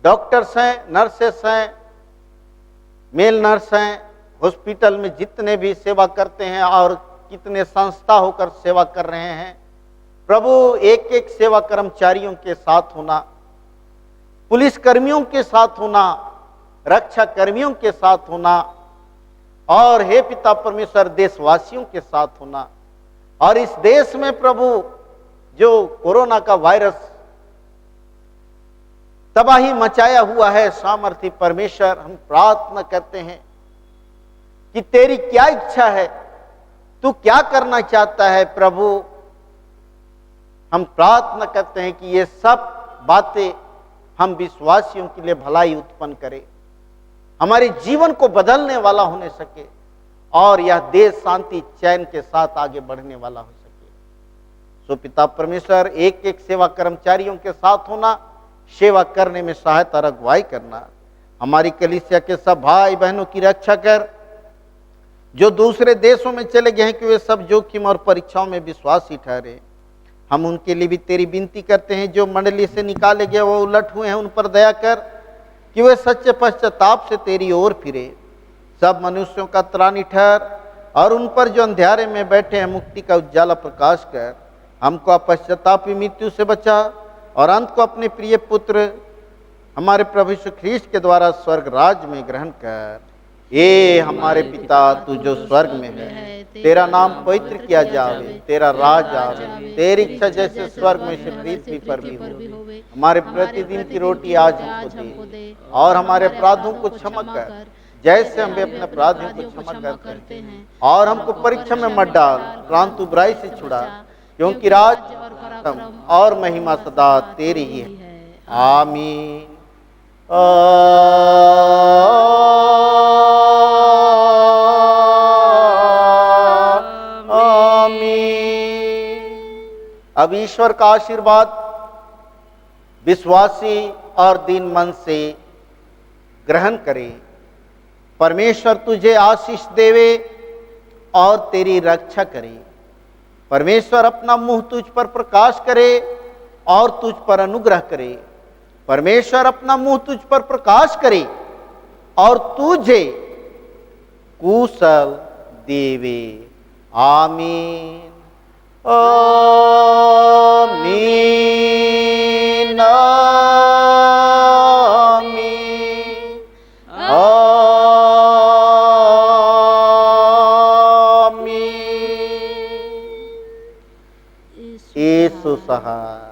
डॉक्टर्स हैं, नर्सेस हैं, मेल नर्स हैं, हॉस्पिटल में जितने भी सेवा करते हैं और कितने संस्था होकर सेवा कर रहे हैं, प्रभु एक एक सेवा कर्मचारियों के साथ होना, पुलिस कर्मियों के साथ होना, रक्षा कर्मियों के साथ होना और हे पिता परमेश्वर देशवासियों के साथ होना। और इस देश में प्रभु जो कोरोना का वायरस तबाही मचाया हुआ है, सामर्थ्य परमेश्वर, हम प्रार्थना करते हैं कि तेरी क्या इच्छा है, तू क्या करना चाहता है। प्रभु हम प्रार्थना करते हैं कि ये सब बातें हम विश्वासियों के लिए भलाई उत्पन्न करे, हमारे जीवन को बदलने वाला होने सके और यह देश शांति चैन के साथ आगे बढ़ने वाला हो सके। सो पिता परमेश्वर, एक एक सेवा कर्मचारियों के साथ होना, सेवा करने में सहायता और अगुवाई करना। हमारी कलीसिया के सब भाई बहनों की रक्षा कर जो दूसरे देशों में चले गए हैं कि वे सब जोखिम और परीक्षाओं में विश्वासी ठहरे। हम उनके लिए भी तेरी विनती करते हैं जो मंडली से निकाले गए वो उलट हुए हैं, उन पर दया कर कि वे सच्चे पश्चाताप से तेरी ओर फिरे। सब मनुष्यों का त्राणी ठहर और उन पर जो अंधेरे में बैठे हैं मुक्ति का उज्ज्वला प्रकाश कर। हमको पश्चातापी मृत्यु से बचा और अंत को अपने प्रिय पुत्र हमारे प्रभु यीशु ख्रीस्त के द्वारा स्वर्ग राज में ग्रहण कर। ये हमारे पिता तू जो स्वर्ग में है, तेरा नाम पवित्र किया जावे, तेरा राज आवे, तेरी इच्छा जैसे स्वर्ग में से पृथ्वी पर भी हो। हमारे प्रतिदिन की रोटी आज हमको दे और हमारे अपराधों को क्षमा कर जैसे हम भी अपने अपराधियों को क्षमा करते हैं, और हमको परीक्षा में मत डाल परंतु बुराई से छुड़ा, क्योंकि राज और महिमा सदा तेरी ही है। आमीन। अब ईश्वर का आशीर्वाद विश्वासी और दीन मन से ग्रहण करे। परमेश्वर तुझे आशीष देवे और तेरी रक्षा करे। परमेश्वर अपना मुंह तुझ पर प्रकाश करे और तुझ पर अनुग्रह करे। परमेश्वर अपना मुंह तुझ पर प्रकाश करे और तुझे कुशल देवे। आमीन। आमीन। आमीन। आमीन। यीशु सहाय।